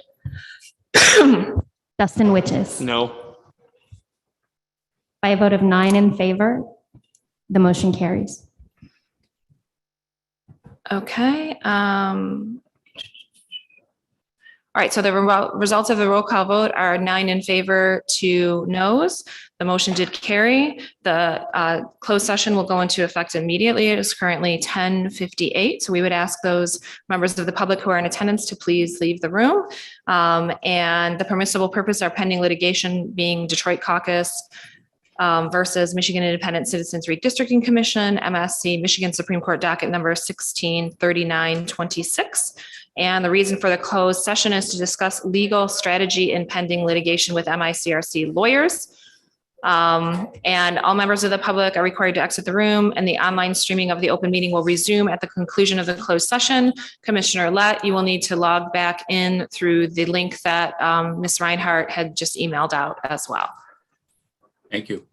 Dustin Witches. No. By a vote of 9 in favor, the motion carries. Okay. All right, so the results of the roll call vote are 9 in favor, 2 noes. The motion did carry. The closed session will go into effect immediately. It is currently 10:58. So we would ask those members of the public who are in attendance to please leave the room. And the permissible purpose are pending litigation being Detroit Caucus versus Michigan Independent Citizens Redistricting Commission, MSC, Michigan Supreme Court docket number 163926. And the reason for the closed session is to discuss legal strategy in pending litigation with MICRC lawyers. And all members of the public are required to exit the room, and the online streaming of the open meeting will resume at the conclusion of the closed session. Commissioner Lett, you will need to log back in through the link that Ms. Reinhardt had just emailed out as well. Thank you.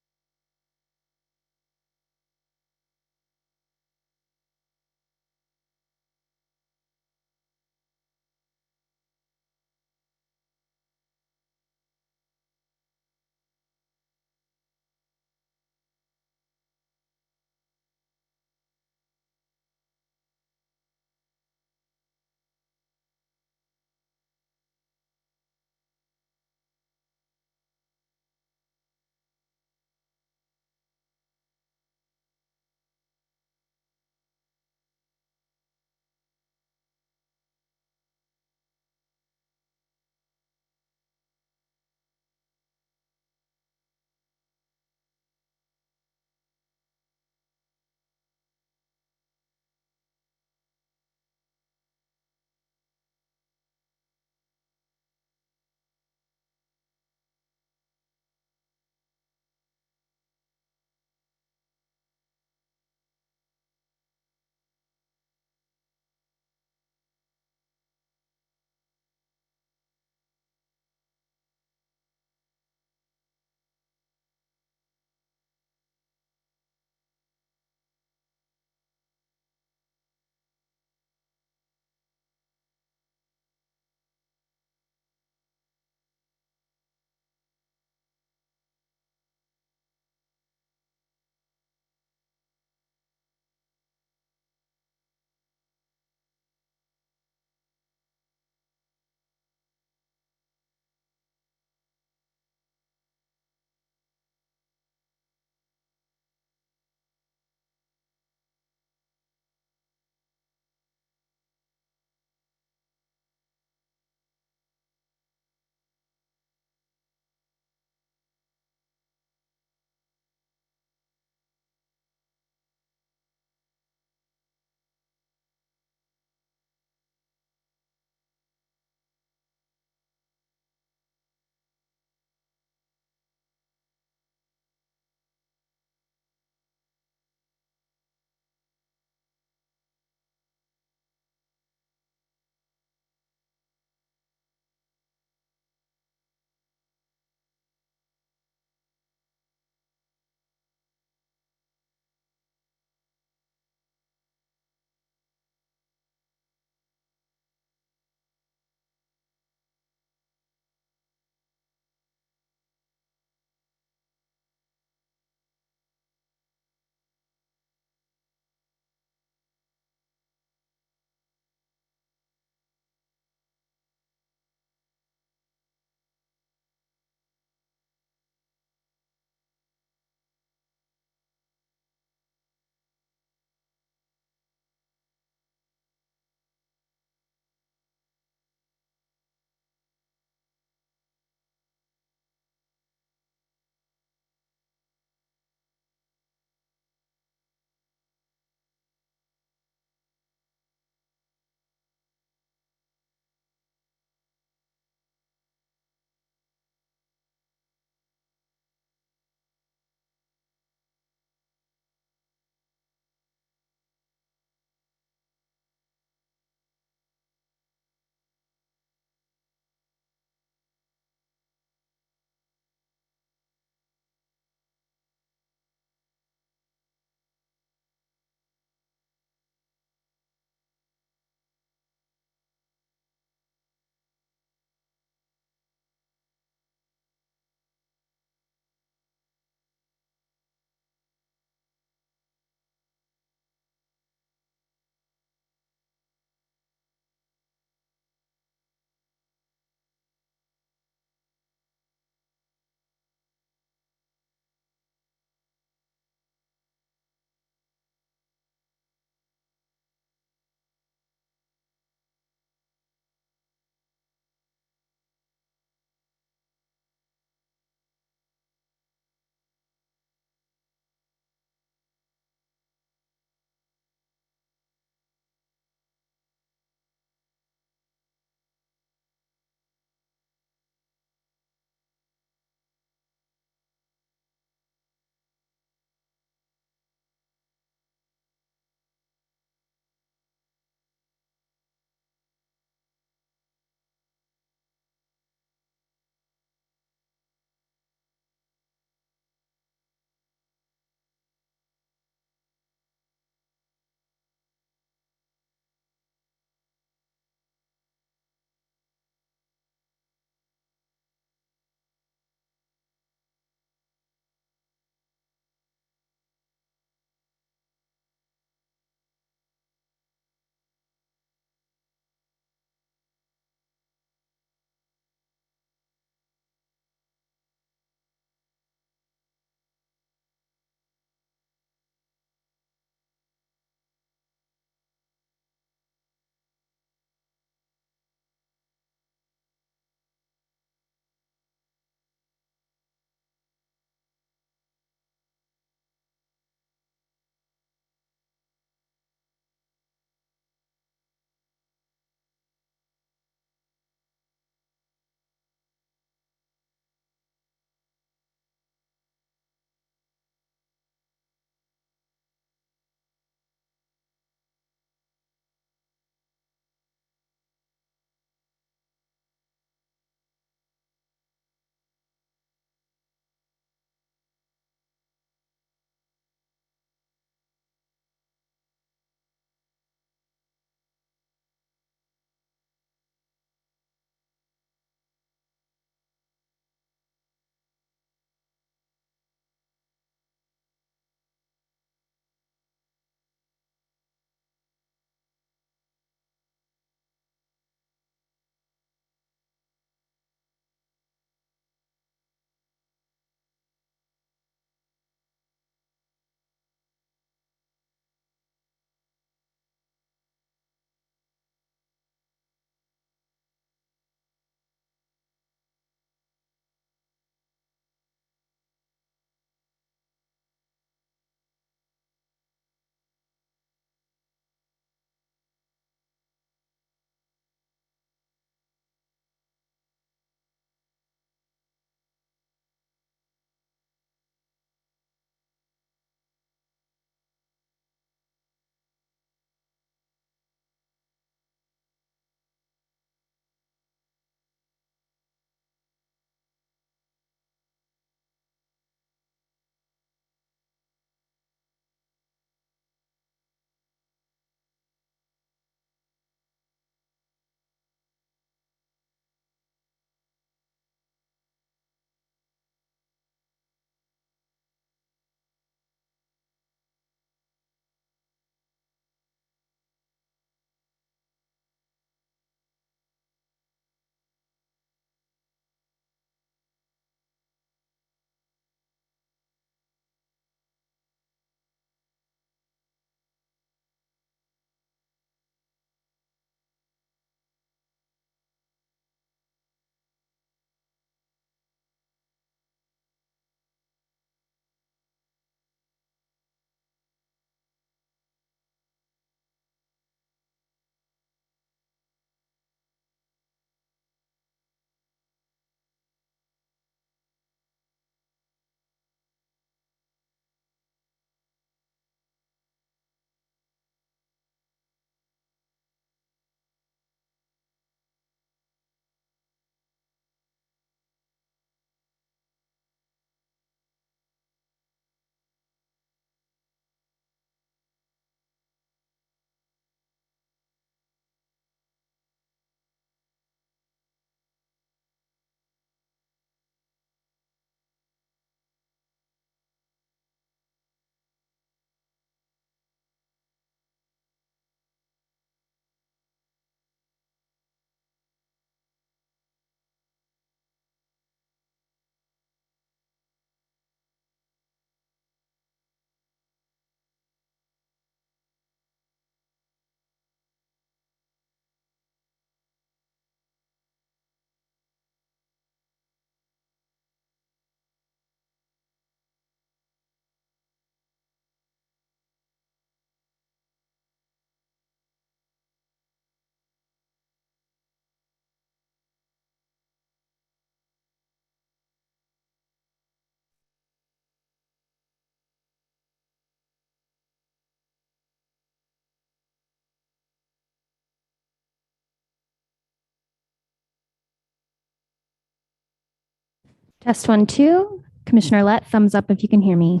Test 1, 2. Commissioner Lett, thumbs up if you can hear me.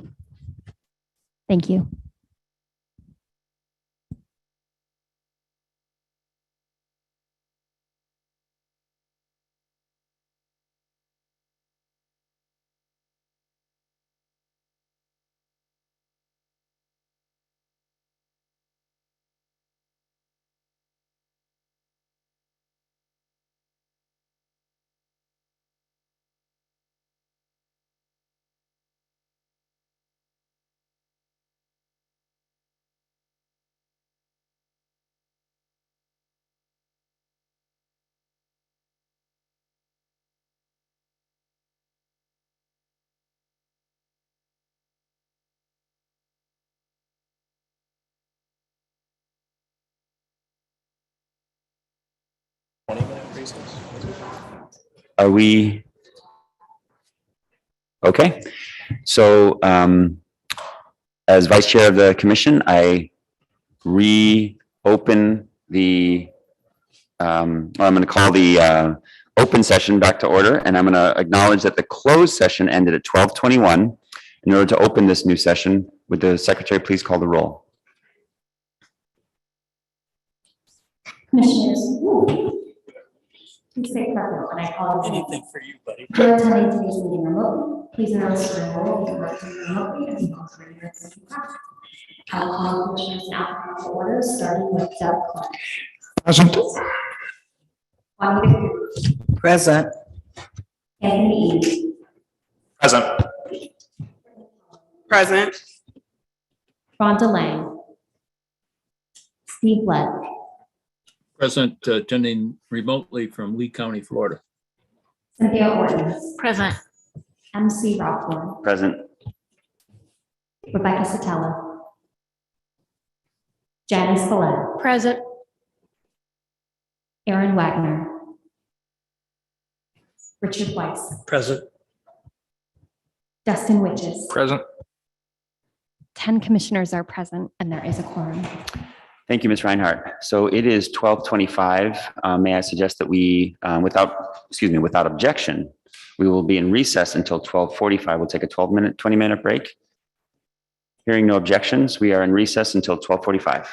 Thank you. Are we? Okay, so as Vice Chair of the Commission, I reopen the, I'm going to call the open session back to order, and I'm going to acknowledge that the closed session ended at 12:21. In order to open this new session, would the Secretary please call the roll? Commissioners, please say present when I call you. Anything for you, buddy. If you're attending today's meeting remotely, please announce your role if you're attending remotely and you also your I'll call commissioners in alphabetical order, starting with Doug Clark. Present. Juan Victor, Present. Anthony E. Present. Present. Rhonda Lang. Steve Lett. Present, attending remotely from Lee County, Florida. Cynthia Orton. Present. MC Rockmore. Present. Rebecca Satella. Janice Villette. Present. Aaron Wagner. Richard Weiss. Present. Dustin Witches. Present. 10 commissioners are present and there is a quorum. Thank you, Ms. Reinhardt. So it is 12:25. May I suggest that we, without objection, we will be in recess until 12:45. We'll take a 20-minute break. Hearing no objections, we are in recess until 12:45.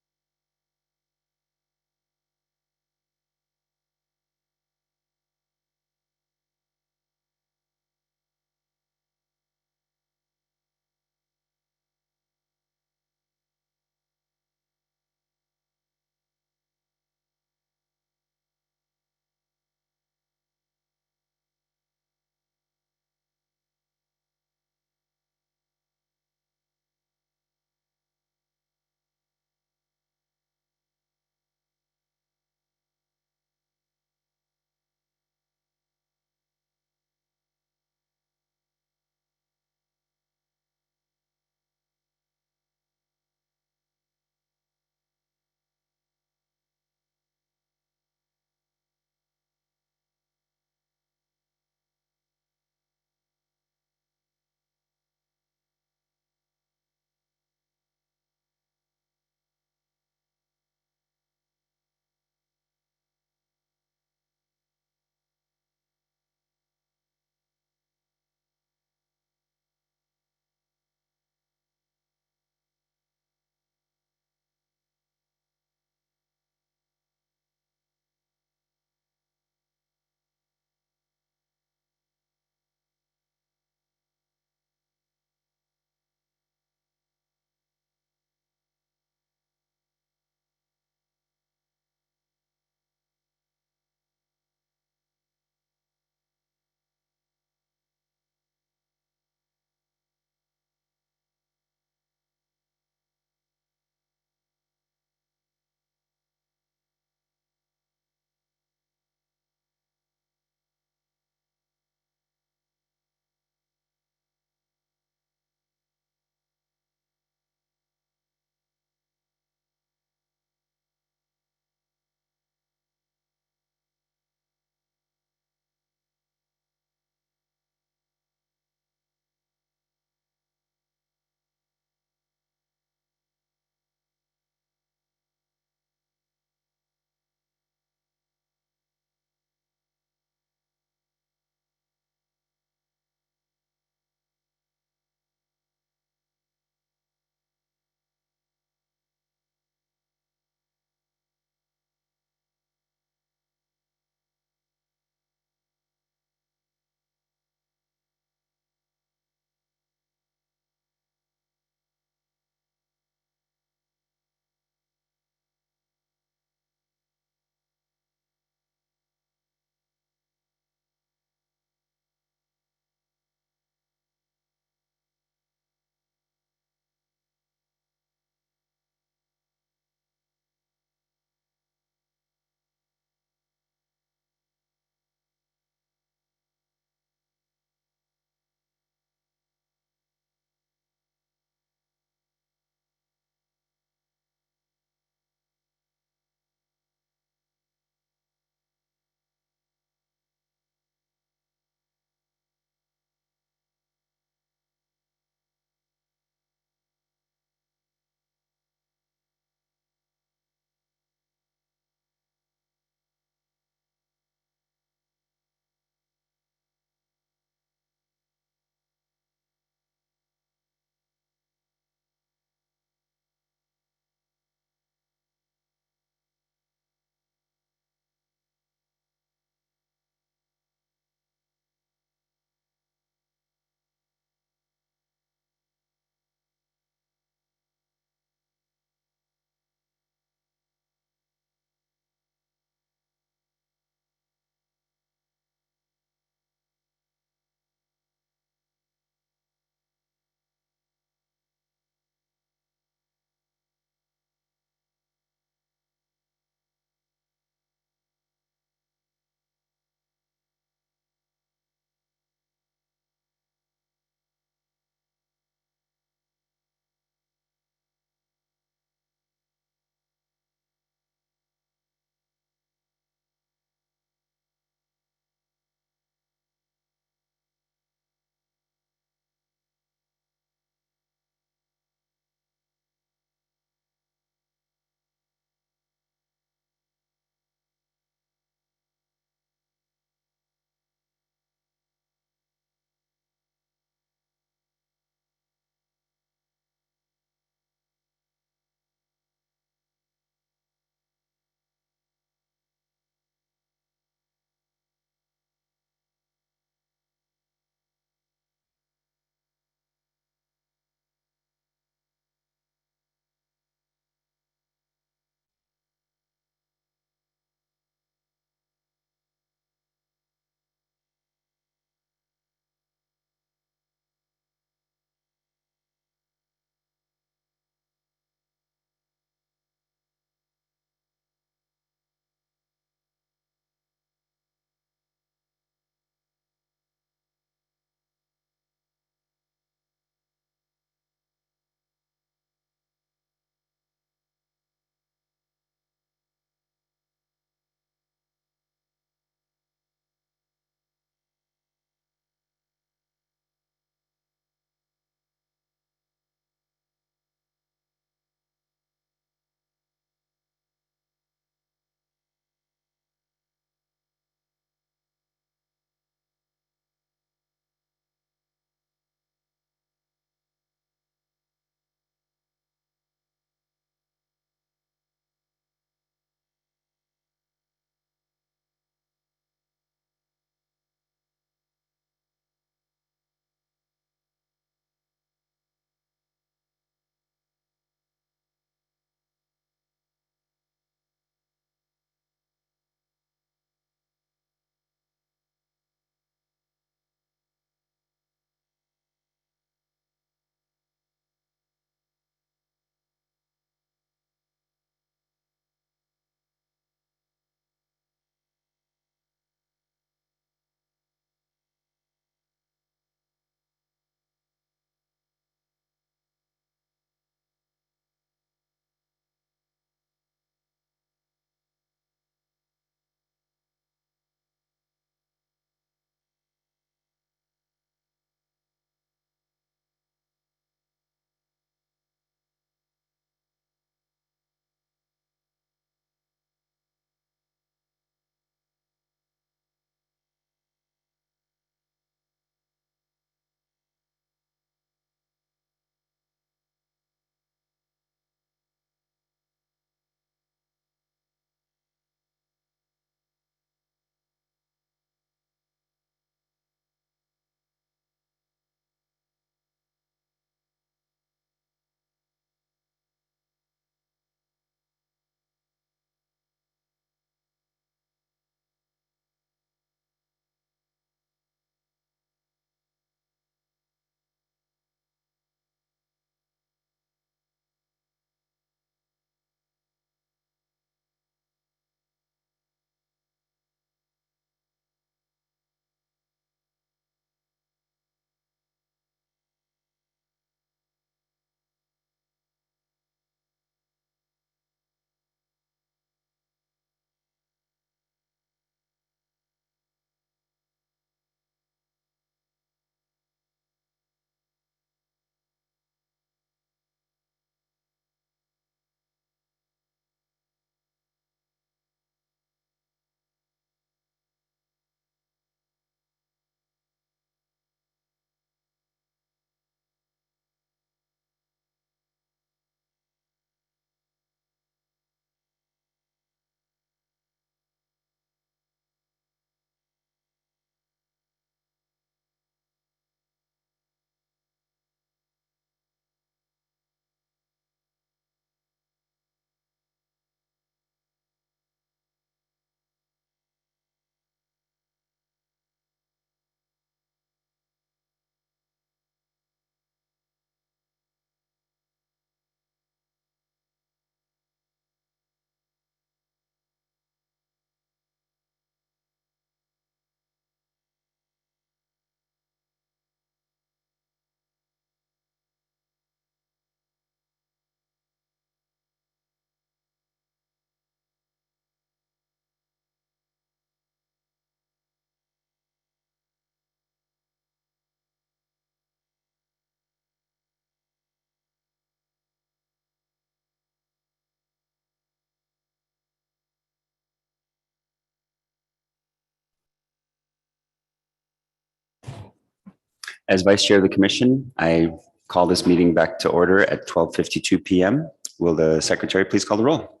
As Vice Chair of the Commission, I call this meeting back to order at 12:52 PM. Will the Secretary please call the roll?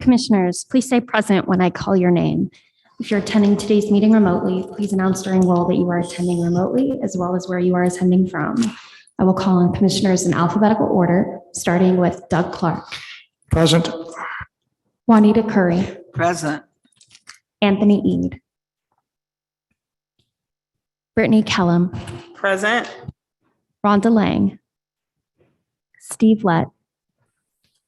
Commissioners, please say present when I call your name. If you're attending today's meeting remotely, please announce during roll that you are attending remotely, as well as where you are attending from. I will call on commissioners in alphabetical order, starting with Doug Clark. Present. Juanita Curry. Present. Anthony Ede. Brittany Kellum. Present. Rhonda Lang. Steve Lett.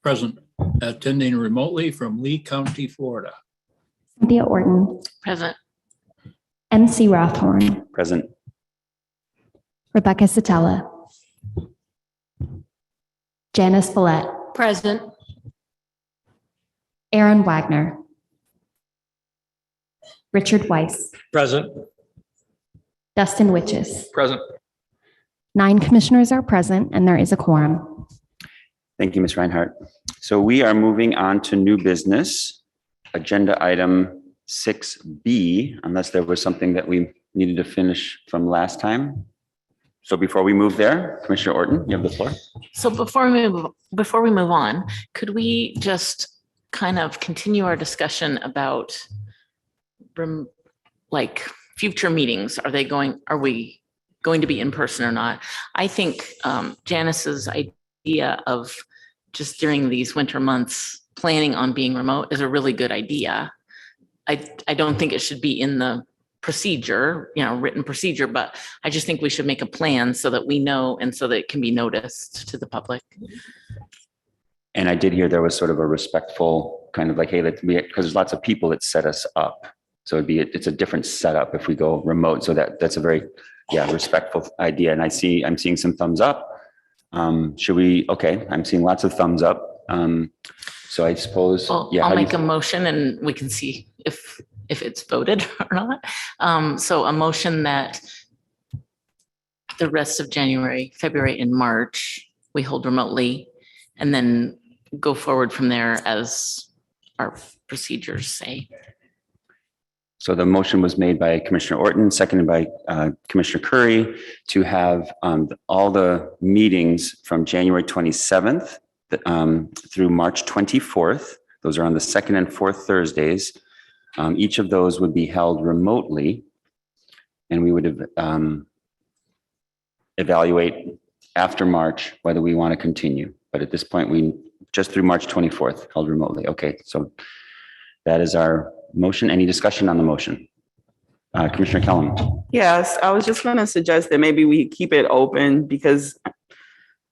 Present. Attending remotely from Lee County, Florida. Cynthia Orton. Present. MC Rothhorn. Present. Rebecca Satella. Janice Villette. Present. Aaron Wagner. Richard Weiss. Present. Dustin Witches. Present. 9 commissioners are present and there is a quorum. Thank you, Ms. Reinhardt. So we are moving on to new business, agenda item 6B, unless there was something that we needed to finish from last time. So before we move there, Commissioner Orton, you have the floor. So before we move on, could we just kind of continue our discussion about like future meetings? Are we going to be in person or not? I think Janice's idea of just during these winter months planning on being remote is a really good idea. I don't think it should be in the procedure, written procedure, but I just think we should make a plan so that we know and so that it can be noticed to the public. And I did hear there was sort of a respectful kind of like, hey, because there's lots of people that set us up. So it's a different setup if we go remote. So that's a very, respectful idea. And I'm seeing some thumbs up. Should we, okay, I'm seeing lots of thumbs up. So I suppose, I'll make a motion and we can see if it's voted or not. So a motion that the rest of January, February, and March, we hold remotely and then go forward from there as our procedures say. So the motion was made by Commissioner Orton, seconded by Commissioner Curry to have all the meetings from January 27th through March 24th. Those are on the second and fourth Thursdays. Each of those would be held remotely, and we would evaluate after March whether we want to continue. But at this point, we just through March 24th held remotely. Okay, so that is our motion. Any discussion on the motion? Commissioner Kellum. Yes, I was just going to suggest that maybe we keep it open because, I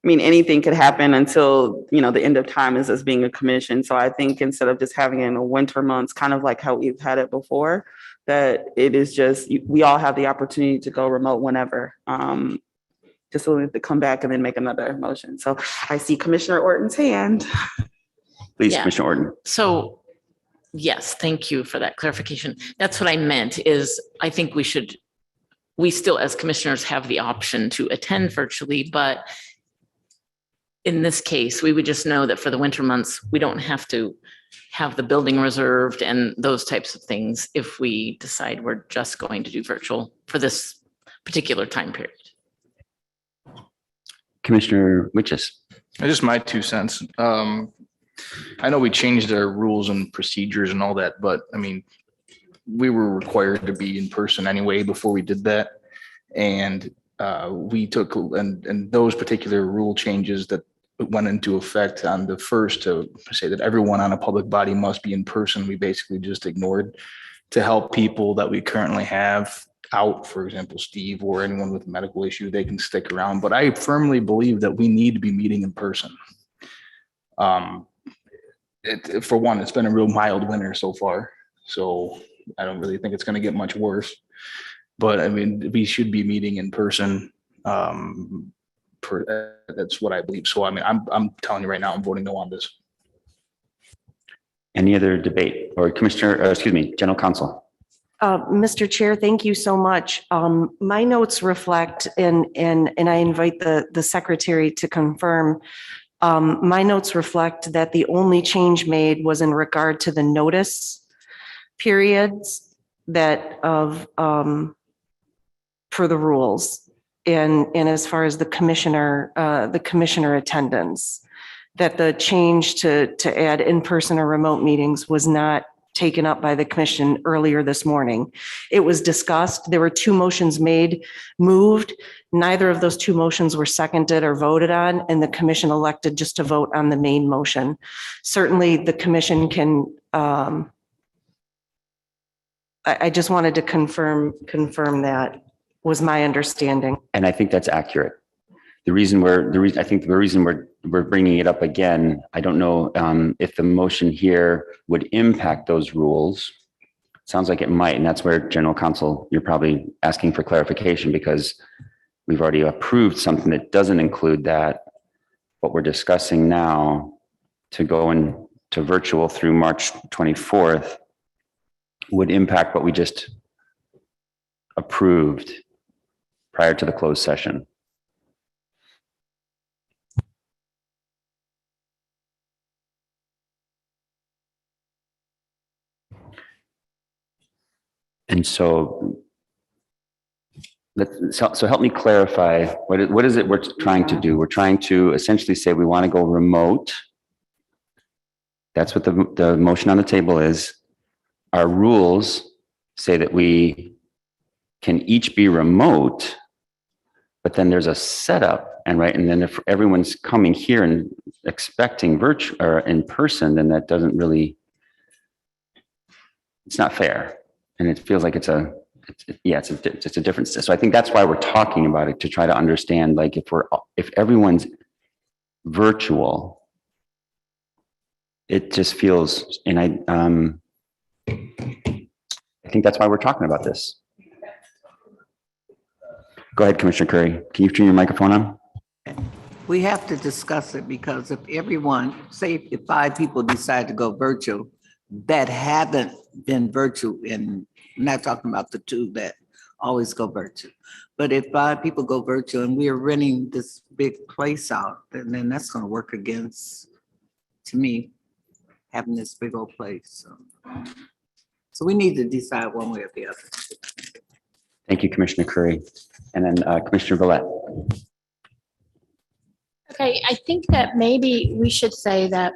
mean, anything could happen until, the end of time is us being a commission. So I think instead of just having it in the winter months, kind of like how we've had it before, that it is just, we all have the opportunity to go remote whenever. Just so we have to come back and then make another motion. So I see Commissioner Orton's hand. Please, Commissioner Orton. So yes, thank you for that clarification. That's what I meant is I think we still as commissioners have the option to attend virtually, but in this case, we would just know that for the winter months, we don't have to have the building reserved and those types of things if we decide we're just going to do virtual for this particular time period. Commissioner Witches. Just my 2 cents. I know we changed our rules and procedures and all that, but I mean, we were required to be in person anyway before we did that. And we took, and those particular rule changes that went into effect on the first to say that everyone on a public body must be in person, we basically just ignored to help people that we currently have out, for example, Steve or anyone with a medical issue, they can stick around. But I firmly believe that we need to be meeting in person. For one, it's been a real mild winter so far, so I don't really think it's going to get much worse. But I mean, we should be meeting in person. That's what I believe. So I mean, I'm telling you right now, I'm voting no on this. Any other debate or General Counsel? Mr. Chair, thank you so much. My notes reflect, and I invite the secretary to confirm. My notes reflect that the only change made was in regard to the notice periods that for the rules. And as far as the commissioner attendance, that the change to add in-person or remote meetings was not taken up by the commission earlier this morning. It was discussed. There were two motions moved. Neither of those two motions were seconded or voted on, and the commission elected just to vote on the main motion. Certainly, the commission can, I just wanted to confirm that was my understanding. And I think that's accurate. The reason we're bringing it up again, I don't know if the motion here would impact those rules. Sounds like it might, and that's where General Counsel, you're probably asking for clarification because we've already approved something that doesn't include that. What we're discussing now to go into virtual through March 24th would impact what we just approved prior to the closed session. And so help me clarify, what is it we're trying to do? We're trying to essentially say we want to go remote. That's what the motion on the table is. Our rules say that we can each be remote, but then there's a setup, and then if everyone's coming here and expecting virtual or in person, then that doesn't really, it's not fair. And it feels like it's a difference. So I think that's why we're talking about it, to try to understand, like, if everyone's virtual, it just feels, and I think that's why we're talking about this. Go ahead, Commissioner Curry. Can you turn your microphone on? We have to discuss it because if everyone, say if 5 people decide to go virtual that haven't been virtual, and I'm not talking about the 2 that always go virtual, but if 5 people go virtual and we are renting this big place out, then that's going to work against, to me, having this big old place. So we need to decide one way or the other. Thank you, Commissioner Curry. And then Commissioner Villette. Okay, I think that maybe we should say that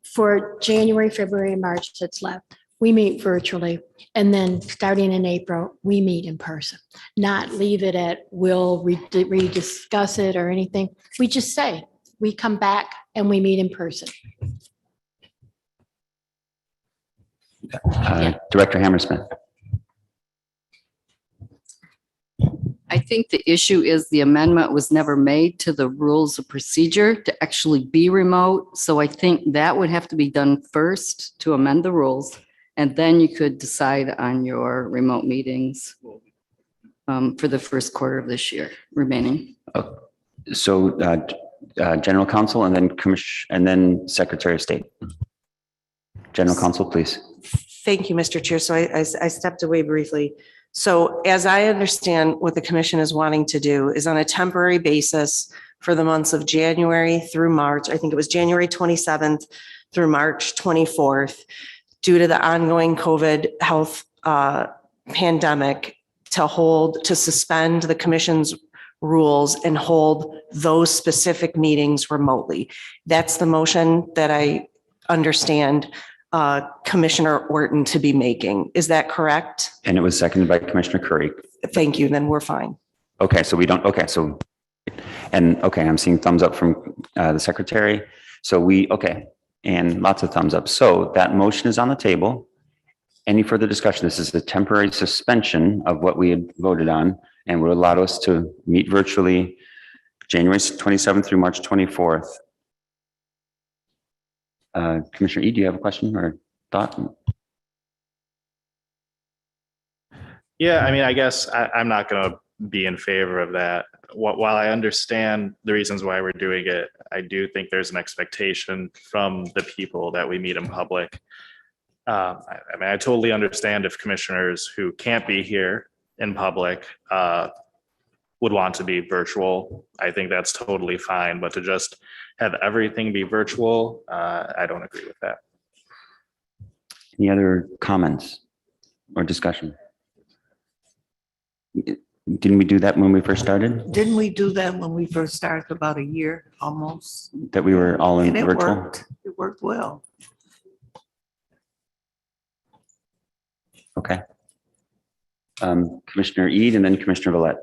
for January, February, and March that's left, we meet virtually. And then starting in April, we meet in person. Not leave it at we'll rediscuss it or anything. We just say, we come back and we meet in person. Director Hammersmith. I think the issue is the amendment was never made to the rules of procedure to actually be remote. So I think that would have to be done first to amend the rules. And then you could decide on your remote meetings for the first quarter of this year remaining. So General Counsel and then Secretary of State. General Counsel, please. Thank you, Mr. Chair. So I stepped away briefly. So as I understand what the commission is wanting to do is on a temporary basis for the months of January through March, I think it was January 27th through March 24th, due to the ongoing COVID health pandemic, to suspend the commission's rules and hold those specific meetings remotely. That's the motion that I understand Commissioner Orton to be making. Is that correct? And it was seconded by Commissioner Curry. Thank you. Then we're fine. Okay, so we don't, okay, so, and okay, I'm seeing thumbs up from the Secretary. So okay, and lots of thumbs up. So that motion is on the table. Any further discussion? This is a temporary suspension of what we had voted on and will allow us to meet virtually January 27th through March 24th. Commissioner E, do you have a question or thought? Yeah, I mean, I guess I'm not going to be in favor of that. While I understand the reasons why we're doing it, I do think there's an expectation from the people that we meet in public. I mean, I totally understand if commissioners who can't be here in public would want to be virtual. I think that's totally fine, but to just have everything be virtual, I don't agree with that. Any other comments or discussion? Didn't we do that when we first started? Didn't we do that when we first started about a year almost? That we were all in And it virtual? worked. It worked well. Okay. Commissioner Ede and then Commissioner Villette.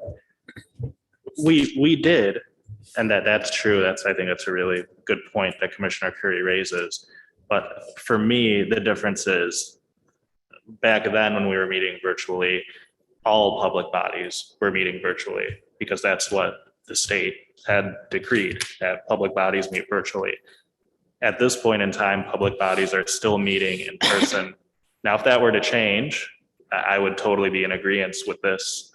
We did, and that's true. I think that's a really good point that Commissioner Curry raises. But for me, the difference is back then when we were meeting virtually, all public bodies were meeting virtually because that's what the state had decreed, that public bodies meet virtually. At this point in time, public bodies are still meeting in person. Now, if that were to change, I would totally be in agreement with this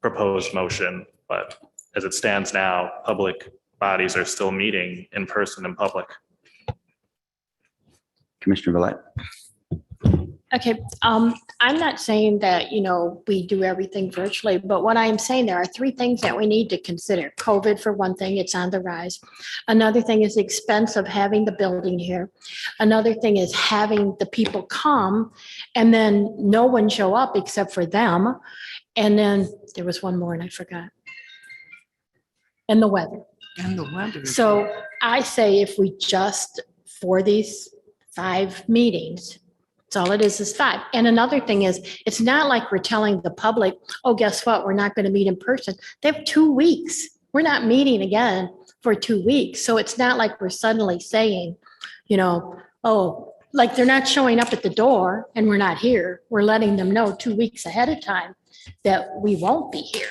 proposed motion. But as it stands now, public bodies are still meeting in person in public. Commissioner Villette. Okay, I'm not saying that, we do everything virtually, but what I'm saying, there are three things that we need to consider. COVID, for one thing, it's on the rise. Another thing is the expense of having the building here. Another thing is having the people come and then no one show up except for them. And then there was one more and I forgot. And the weather. And the weather. So I say if we just, for these 5 meetings, that's all it is 5. And another thing is, it's not like we're telling the public, oh, guess what? We're not going to meet in person. They have 2 weeks. We're not meeting again for 2 weeks. So it's not like we're suddenly saying, oh, like they're not showing up at the door and we're not here. We're letting them know 2 weeks ahead of time that we won't be here.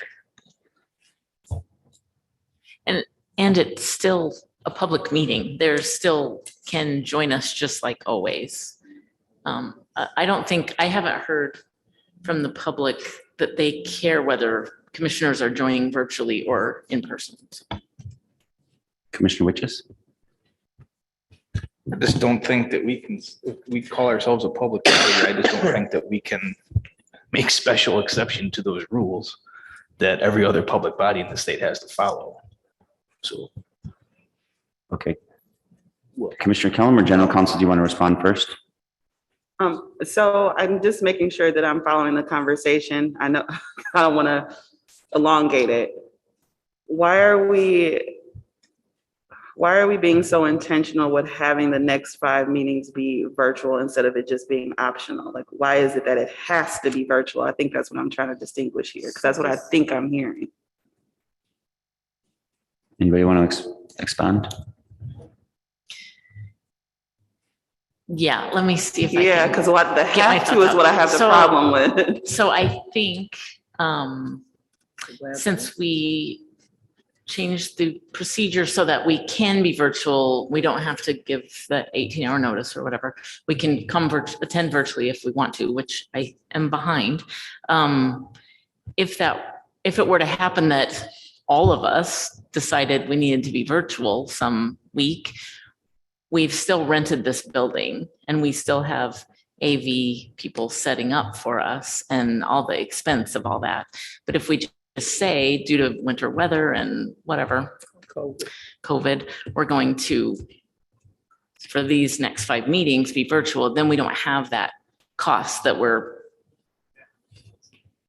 And it's still a public meeting. There still can join us just like always. I don't think, I haven't heard from the public that they care whether commissioners are joining virtually or in person. Commissioner Witches. I just don't think that we call ourselves a public body. I just don't think that we can make special exception to those rules that every other public body in the state has to follow. So. Okay. Commissioner Kellum or General Counsel, do you want to respond first? So I'm just making sure that I'm following the conversation. I know I don't want to elongate it. Why are we being so intentional with having the next 5 meetings be virtual instead of it just being optional? Like, why is it that it has to be virtual? I think that's what I'm trying to distinguish here, because that's what I think I'm hearing. Anybody want to expand? Yeah, let me see if I Yeah, can because what the get my have to thoughts is what I have the out. problem with. So I think, since we changed the procedure so that we can be virtual, we don't have to give the 18-hour notice or whatever. We can attend virtually if we want to, which I am behind. If it were to happen that all of us decided we needed to be virtual some week, we've still rented this building and we still have AV people setting up for us and all the expense of all that. But if we just say, due to winter weather and whatever, COVID, we're going to, for these next 5 meetings, be virtual, then we don't have that cost that we're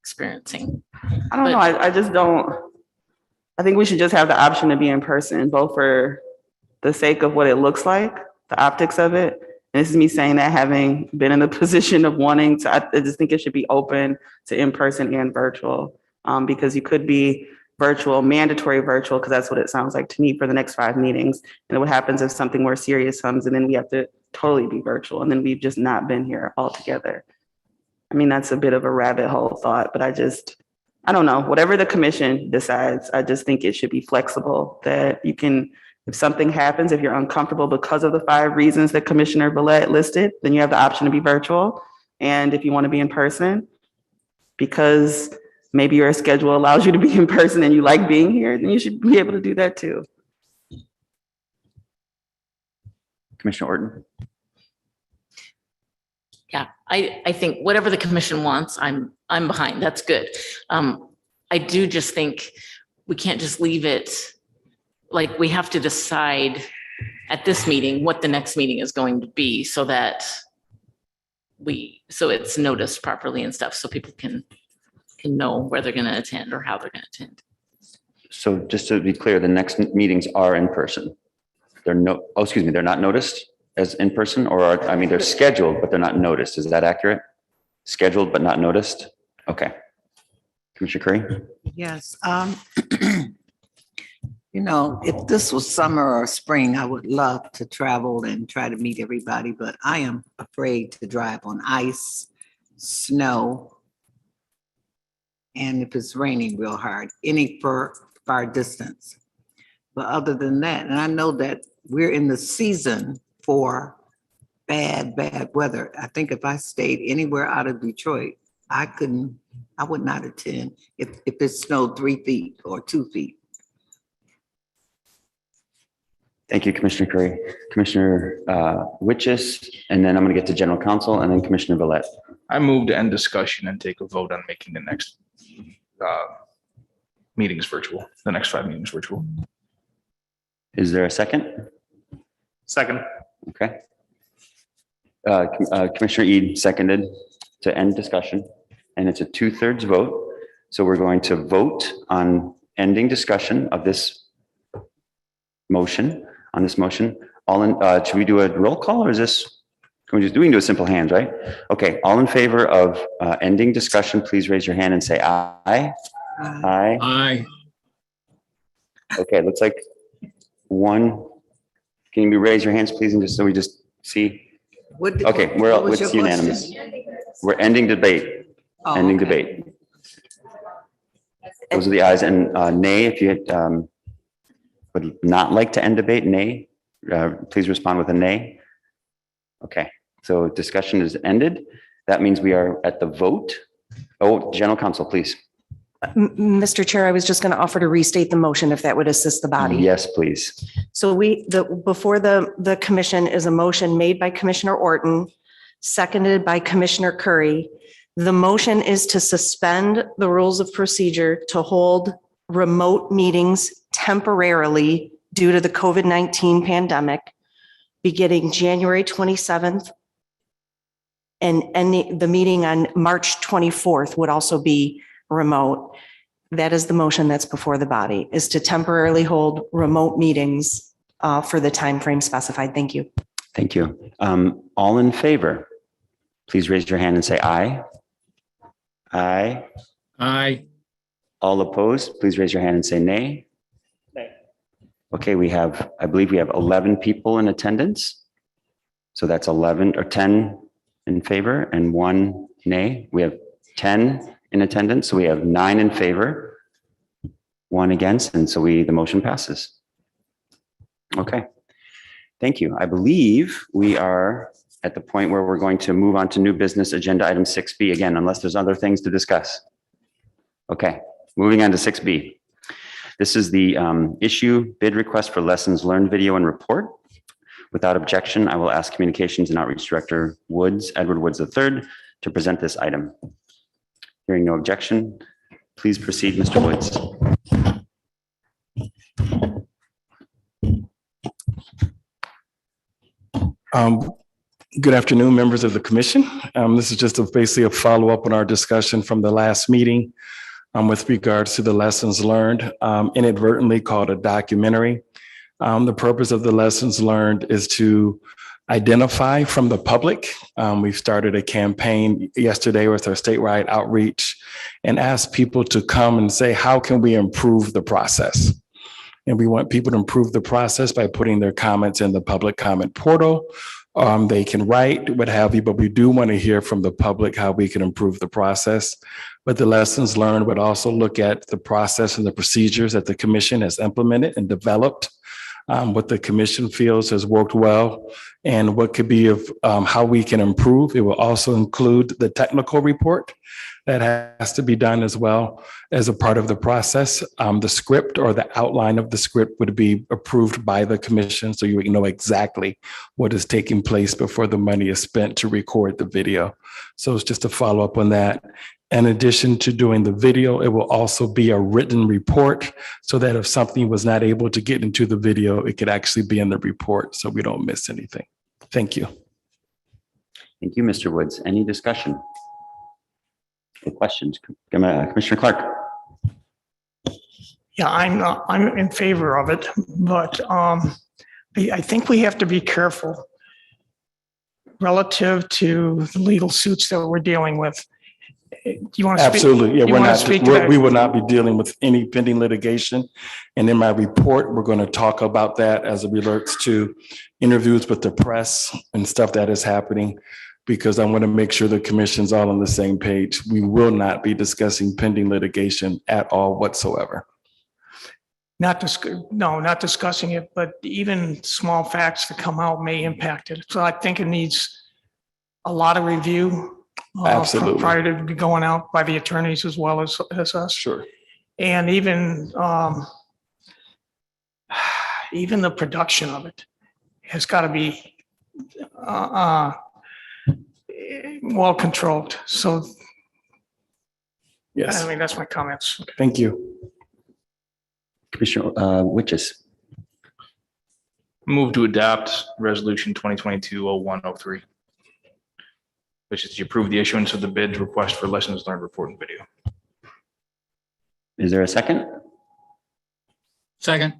experiencing. I don't know. I just don't. I think we should just have the option to be in person, both for the sake of what it looks like, the optics of it. And this is me saying that, having been in the position of wanting to, I just think it should be open to in-person and virtual, because you could be virtual, mandatory virtual, because that's what it sounds like to me for the next 5 meetings. And then what happens if something more serious comes and then we have to totally be virtual and then we've just not been here altogether. I mean, that's a bit of a rabbit hole thought, but I don't know, whatever the commission decides, I just think it should be flexible, that you can, if something happens, if you're uncomfortable because of the 5 reasons that Commissioner Valette listed, then you have the option to be virtual. And if you want to be in person, because maybe your schedule allows you to be in person and you like being here, then you should be able to do that too. Commissioner Orton. Yeah, I think whatever the commission wants, I'm behind. That's good. I do just think we can't just leave it, like we have to decide at this meeting what the next meeting is going to be, so that so it's noticed properly and stuff, so people can know where they're gonna attend or how they're gonna attend. So just to be clear, the next meetings are in person. They're they're not noticed as in person, or they're scheduled, but they're not noticed. Is that accurate? Scheduled, but not noticed? Okay. Commissioner Curry? Yes, if this was summer or spring, I would love to travel and try to meet everybody, but I am afraid to drive on ice, snow, and if it's raining real hard, any far distance. But other than that, and I know that we're in the season for bad weather. I think if I stayed anywhere out of Detroit, I would not attend if it snowed 3 feet or 2 feet. Thank you, Commissioner Curry. Commissioner Witches, and then I'm going to get to General Counsel, and then Commissioner Villette. I move to end discussion and take a vote on making the next meetings virtual, the next 5 meetings virtual. Is there a second? Second. Okay. Commissioner Ede seconded to end discussion, and it's a 2/3 vote. So we're going to vote on ending discussion of this motion, should we do a roll call, or is this, we can do a simple hands, right? Okay, all in favor of ending discussion, please raise your hand and say aye. Aye. Aye. Okay, looks like one. Can you raise your hands, please, and just so we just see? Okay, it's unanimous. We're ending debate. Ending debate. Those are the ayes, and nay, if you would not like to end debate, nay, please respond with a nay. Okay, so discussion is ended. That means we are at the vote. Oh, General Counsel, please. Mr. Chair, I was just going to offer to restate the motion if that would assist the body. Yes, please. So before the commission is a motion made by Commissioner Orton, seconded by Commissioner Curry. The motion is to suspend the rules of procedure to hold remote meetings temporarily due to the COVID-19 pandemic, beginning January 27th. And the meeting on March 24th would also be remote. That is the motion that's before the body, is to temporarily hold remote meetings for the time frame specified. Thank you. Thank you. All in favor, please raise your hand and say aye. Aye. Aye. All opposed, please raise your hand and say nay. Nay. Okay, I believe we have 11 people in attendance. So that's 11 or 10 in favor and 1 nay. We have 10 in attendance, so we have 9 in favor, 1 against, and so the motion passes. Okay, thank you. I believe we are at the point where we're going to move on to new business agenda item 6B again, unless there's other things to discuss. Okay, moving on to 6B. This is the issue bid request for lessons learned video and report. Without objection, I will ask Communications and Outreach Director Edward Woods III, to present this item. Hearing no objection, please proceed, Mr. Woods. Good afternoon, members of the commission. This is just basically a follow-up on our discussion from the last meeting with regards to the lessons learned, inadvertently called a documentary. The purpose of the lessons learned is to identify from the public. We've started a campaign yesterday with our statewide outreach and asked people to come and say, how can we improve the process? And we want people to improve the process by putting their comments in the public comment portal. They can write, what have you, but we do want to hear from the public how we can improve the process. But the lessons learned would also look at the process and the procedures that the commission has implemented and developed, what the commission feels has worked well, and what could be of how we can improve. It will also include the technical report that has to be done as well as a part of the process. The script or the outline of the script would be approved by the commission, so you would know exactly what is taking place before the money is spent to record the video. So it's just a follow up on that. In addition to doing the video, it will also be a written report so that if something was not able to get into the video, it could actually be in the report so we don't miss anything. Thank you. Thank you, Mr. Woods. Any discussion? Any questions? Commissioner Clark? Yeah, I'm in favor of it, but I think we have to be careful relative to the legal suits that we're dealing with. Do you want to speak? Absolutely. Yeah, you we're wanna not, speak to that? we will not be dealing with any pending litigation. And in my report, we're going to talk about that as it relates to interviews with the press and stuff that is happening, because I want to make sure the commission's all on the same page. We will not be discussing pending litigation at all whatsoever. Not discussing it, but even small facts that come out may impact it. So I think it needs a lot of review. Absolutely. Prior to be going out by the attorneys as well as us. Sure. And even the production of it has got to be well controlled. So, yes, I mean, that's my comments. Thank you. Commissioner Witches. Move to adopt resolution 2022-0103, which is to approve the issuance of the bid request for lessons learned report and video. Is there a second? Second.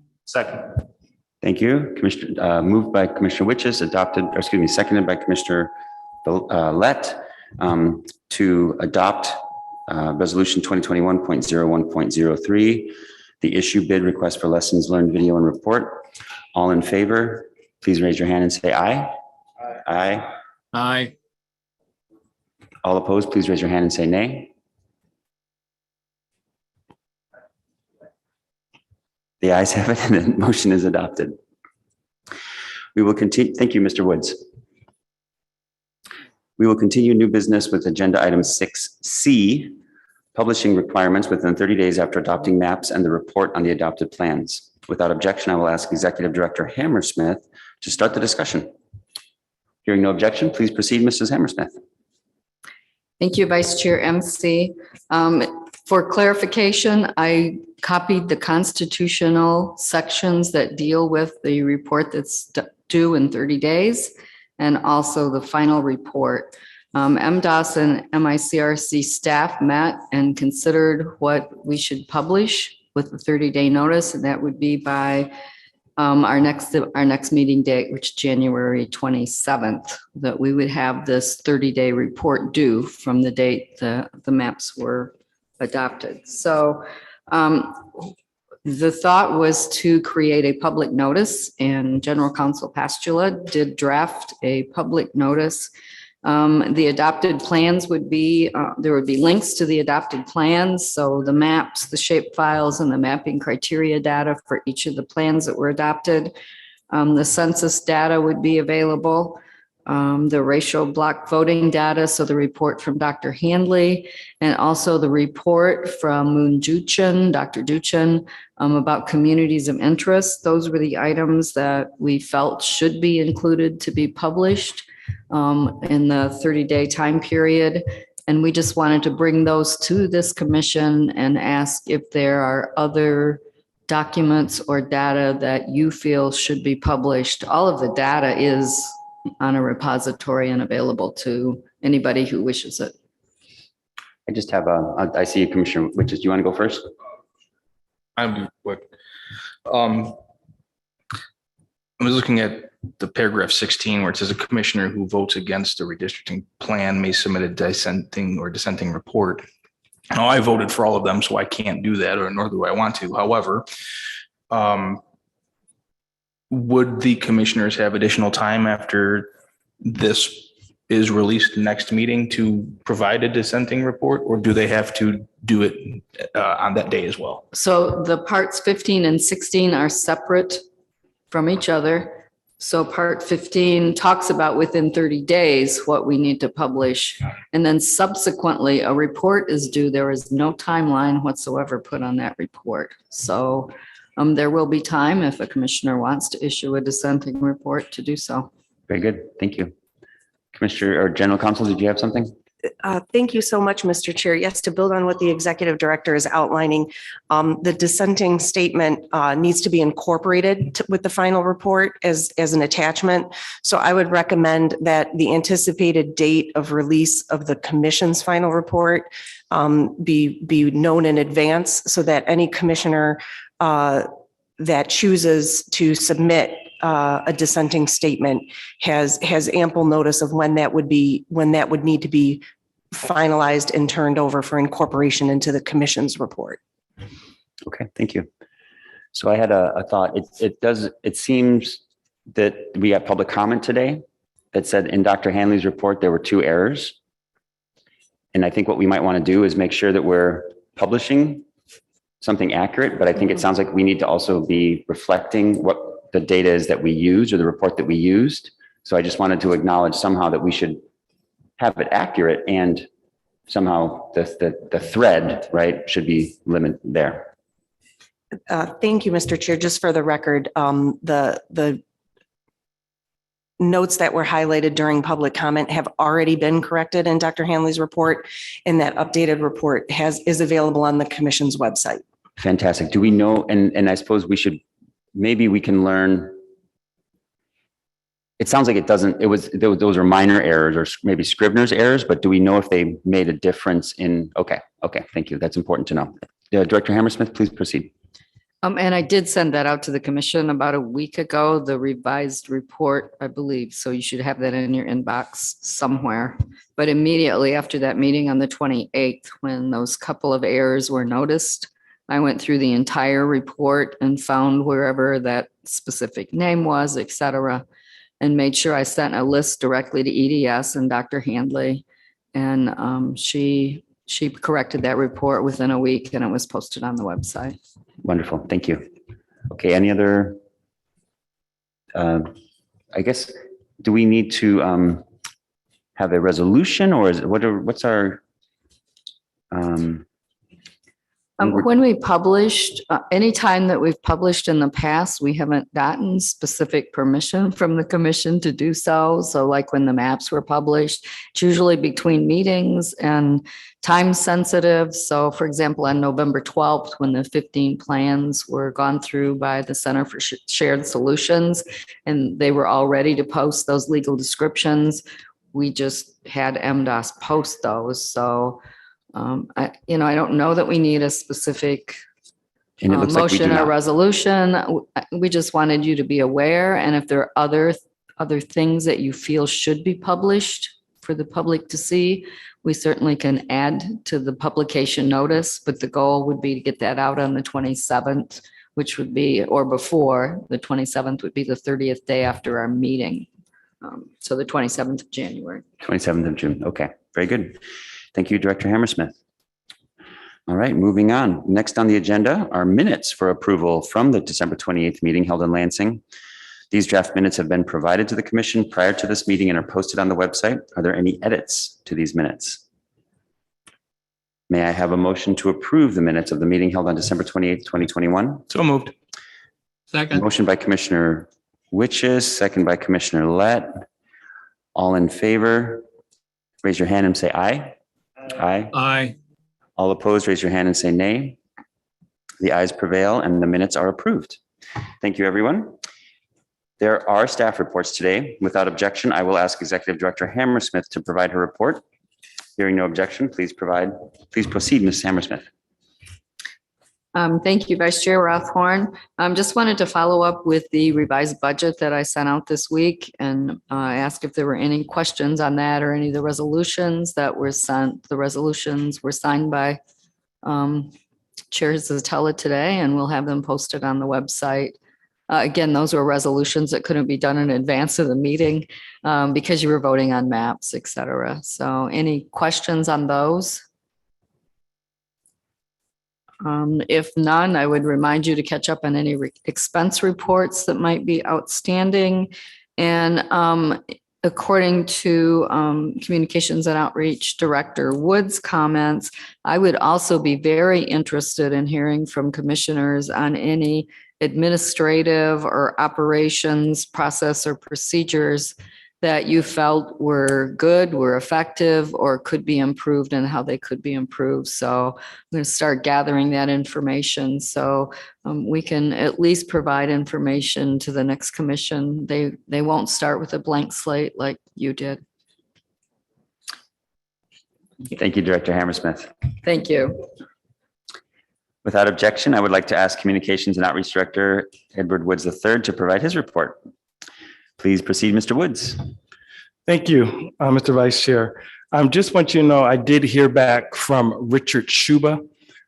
Thank you. Commissioner, moved by Commissioner Witches, seconded by Commissioner Villette, to adopt resolution 2021.01.03, the issue bid request for lessons learned video and report. All in favor, please raise your hand and say aye. Aye. Aye. All opposed, please raise your hand and say nay. The ayes have it, and the motion is adopted. We will continue. Thank you, Mr. Woods. We will continue new business with agenda item 6C, publishing requirements within 30 days after adopting maps and the report on the adopted plans. Without objection, I will ask Executive Director Hammersmith to start the discussion. Hearing no objection, please proceed, Mrs. Hammersmith. Thank you, Vice Chair MC. For clarification, I copied the constitutional sections that deal with the report that's due in 30 days and also the final report. MDOS and MICRC staff met and considered what we should publish with the 30-day notice, and that would be by our next meeting date, which is January 27th, that we would have this 30-day report due from the date the maps were adopted. So the thought was to create a public notice, and General Counsel Pastula did draft a public notice. The adopted plans would be, there would be links to the adopted plans. So the maps, the shape files, and the mapping criteria data for each of the plans that were adopted. The census data would be available. The racial block voting data, so the report from Dr. Handley, and also the report from Dr. Duchin, about communities of interest. Those were the items that we felt should be included to be published in the 30-day time period. And we just wanted to bring those to this commission and ask if there are other documents or data that you feel should be published. All of the data is on a repository and available to anybody who wishes it. I just have I see a Commissioner Witches. Do you want to go first? I'm quick. I was looking at the paragraph 16 where it says a commissioner who votes against the redistricting plan may submit a dissenting report. Now, I voted for all of them, so I can't do that, or nor do I want to. However, would the commissioners have additional time after this is released next meeting to provide a dissenting report, or do they have to do it on that day as well? So the parts 15 and 16 are separate from each other. So part 15 talks about within 30 days what we need to publish. And then subsequently a report is due. There is no timeline whatsoever put on that report. So there will be time if a commissioner wants to issue a dissenting report to do so. Very good. Thank you. Commissioner or General Counsel, did you have something? Thank you so much, Mr. Chair. Yes, to build on what the executive director is outlining, the dissenting statement needs to be incorporated with the final report as an attachment. So I would recommend that the anticipated date of release of the commission's final report be known in advance so that any commissioner that chooses to submit a dissenting statement has ample notice of when that would need to be finalized and turned over for incorporation into the commission's report. Okay, thank you. So I had a thought. It seems that we got public comment today that said in Dr. Hanley's report, there were 2 errors. And I think what we might want to do is make sure that we're publishing something accurate, but I think it sounds like we need to also be reflecting what the data is that we used or the report that we used. So I just wanted to acknowledge somehow that we should have it accurate and somehow the thread, right, should be limited there. Thank you, Mr. Chair. Just for the record, the notes that were highlighted during public comment have already been corrected in Dr. Hanley's report, and that updated report is available on the commission's website. Fantastic. Do we know, and I suppose maybe we can learn. It sounds like those are minor errors or maybe Scrivener's errors, but do we know if they made a difference in, okay, thank you. That's important to know. Director Hammersmith, please proceed. And I did send that out to the commission about a week ago, the revised report, I believe. So you should have that in your inbox somewhere. But immediately after that meeting on the 28th, when those couple of errors were noticed, I went through the entire report and found wherever that specific name was, et cetera, and made sure I sent a list directly to EDS and Dr. Handley. And she corrected that report within a week and it was posted on the website. Wonderful. Thank you. Okay. Any other, I guess, do we need to have a resolution or what's our, when we published, any time that we've published in the past, we haven't gotten specific permission from the commission to do so. So like when the maps were published, it's usually between meetings and time sensitive. So for example, on November 12th, when the 15 plans were gone through by the Center for Shared Solutions, and they were all ready to post those legal descriptions, we just had MDOS post those. So I don't know that we need a specific motion or resolution. We just wanted you to be aware. And if there are other things that you feel should be published for the public to see, we certainly can add to the publication notice, but the goal would be to get that out on the 27th, which would be, or before the 27th would be the 30th day after our meeting. So the 27th of January. 27th of June. Okay, very good. Thank you, Director Hammersmith. All right, moving on. Next on the agenda are minutes for approval from the December 28th meeting held in Lansing. These draft minutes have been provided to the commission prior to this meeting and are posted on the website. Are there any edits to these minutes? May I have a motion to approve the minutes of the meeting held on December 28th, 2021? So moved. Second. Motion by Commissioner Witches, second by Commissioner Lett. All in favor, raise your hand and say aye. Aye. Aye. All opposed, raise your hand and say nay. The ayes prevail and the minutes are approved. Thank you, everyone. There are staff reports today. Without objection, I will ask Executive Director Hammersmith to provide her report. Hearing no objection, please proceed, Ms. Hammersmith. Thank you, Vice Chair Rothhorn. Just wanted to follow up with the revised budget that I sent out this week and ask if there were any questions on that or any of the resolutions that were sent. The resolutions were signed by Chair Zatella today, and we'll have them posted on the website. Again, those were resolutions that couldn't be done in advance of the meeting because you were voting on maps, et cetera. So any questions on those? If none, I would remind you to catch up on any expense reports that might be outstanding. And according to Communications and Outreach Director Wood's comments, I would also be very interested in hearing from commissioners on any administrative or operations process or procedures that you felt were good, were effective, or could be improved and how they could be improved. So I'm going to start gathering that information so we can at least provide information to the next commission. They won't start with a blank slate like you did. Thank you, Director Hammersmith. Thank you. Without objection, I would like to ask Communications and Outreach Director Edward Woods III to provide his report. Please proceed, Mr. Woods. Thank you, Mr. Vice Chair. Just want you to know, I did hear back from Richard Schuba.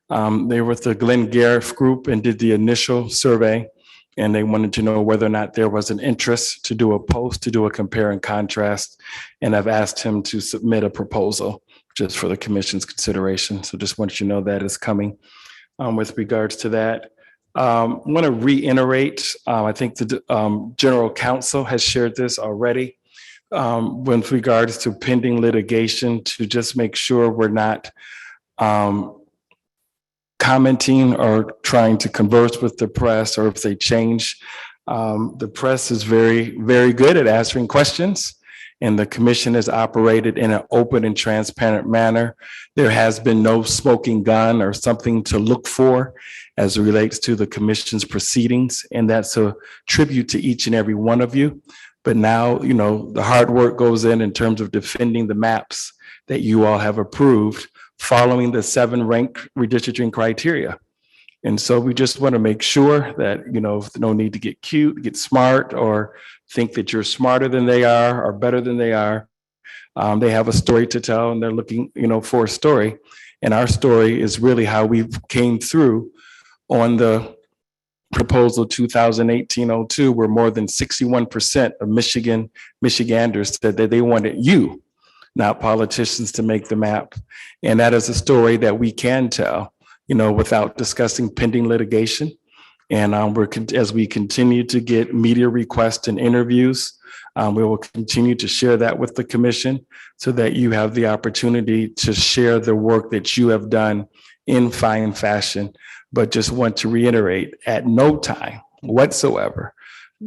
They were with the Glenn Gareth Group and did the initial survey. And they wanted to know whether or not there was an interest to do a post, to do a compare and contrast. And I've asked him to submit a proposal just for the commission's consideration. So just want you to know that is coming with regards to that. I want to reiterate, I think the General Counsel has shared this already with regards to pending litigation, to just make sure we're not commenting or trying to converse with the press, or if they change. The press is very, very good at answering questions, and the commission has operated in an open and transparent manner. There has been no smoking gun or something to look for as it relates to the commission's proceedings, and that's a tribute to each and every one of you. But now, you know, the hard work goes in terms of defending the maps that you all have approved, following the 7 ranked redistricting criteria. And so we just want to make sure that, you know, no need to get cute, get smart, or think that you're smarter than they are or better than they are. They have a story to tell, and they're looking, you know, for a story. And our story is really how we came through on the proposal 2018-02, where more than 61% of Michiganders said that they wanted you, not politicians, to make the map. And that is a story that we can tell, you know, without discussing pending litigation. And as we continue to get media requests and interviews, we will continue to share that with the commission so that you have the opportunity to share the work that you have done in fine fashion. But just want to reiterate, at no time whatsoever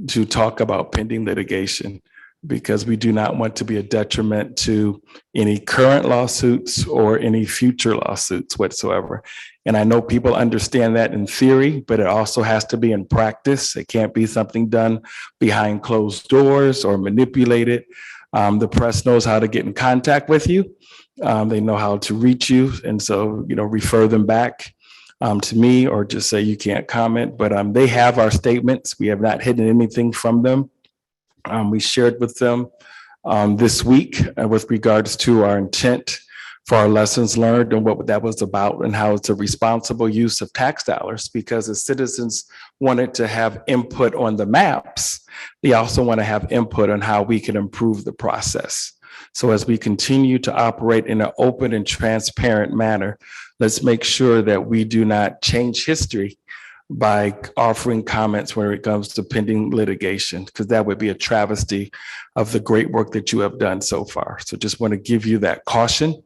to talk about pending litigation, because we do not want to be a detriment to any current lawsuits or any future lawsuits whatsoever. And I know people understand that in theory, but it also has to be in practice. It can't be something done behind closed doors or manipulated. The press knows how to get in contact with you. They know how to reach you. And so, you know, refer them back to me, or just say you can't comment. But they have our statements. We have not hidden anything from them. We shared with them this week with regards to our intent for our lessons learned and what that was about, and how it's a responsible use of tax dollars, because the citizens wanted to have input on the maps. They also want to have input on how we can improve the process. So as we continue to operate in an open and transparent manner, let's make sure that we do not change history by offering comments when it comes to pending litigation, because that would be a travesty of the great work that you have done so far. So just want to give you that caution.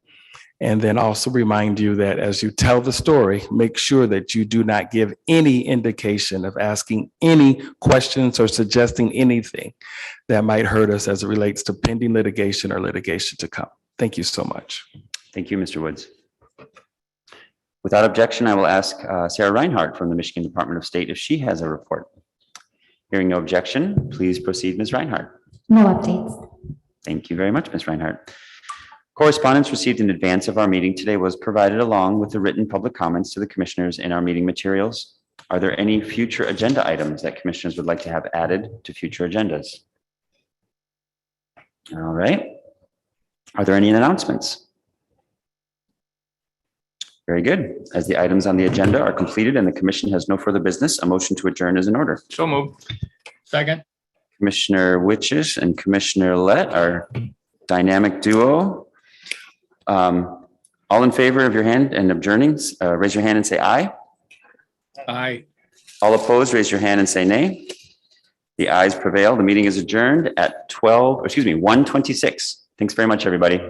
And then also remind you that as you tell the story, make sure that you do not give any indication of asking any questions or suggesting anything that might hurt us as it relates to pending litigation or litigation to come. Thank you so much. Thank you, Mr. Woods. Without objection, I will ask Sarah Reinhardt from the Michigan Department of State if she has a report. Hearing no objection, please proceed, Ms. Reinhardt. No updates. Thank you very much, Ms. Reinhardt. Correspondence received in advance of our meeting today was provided along with the written public comments to the commissioners in our meeting materials. Are there any future agenda items that commissioners would like to have added to future agendas? All right. Are there any announcements? Very good. As the items on the agenda are completed and the commission has no further business, a motion to adjourn is in order. So moved. Second. Commissioner Witches and Commissioner Lett, our dynamic duo. All in favor of your hand and adjourning, raise your hand and say aye. Aye. All opposed, raise your hand and say nay. The ayes prevail. The meeting is adjourned at 1:26. Thanks very much, everybody.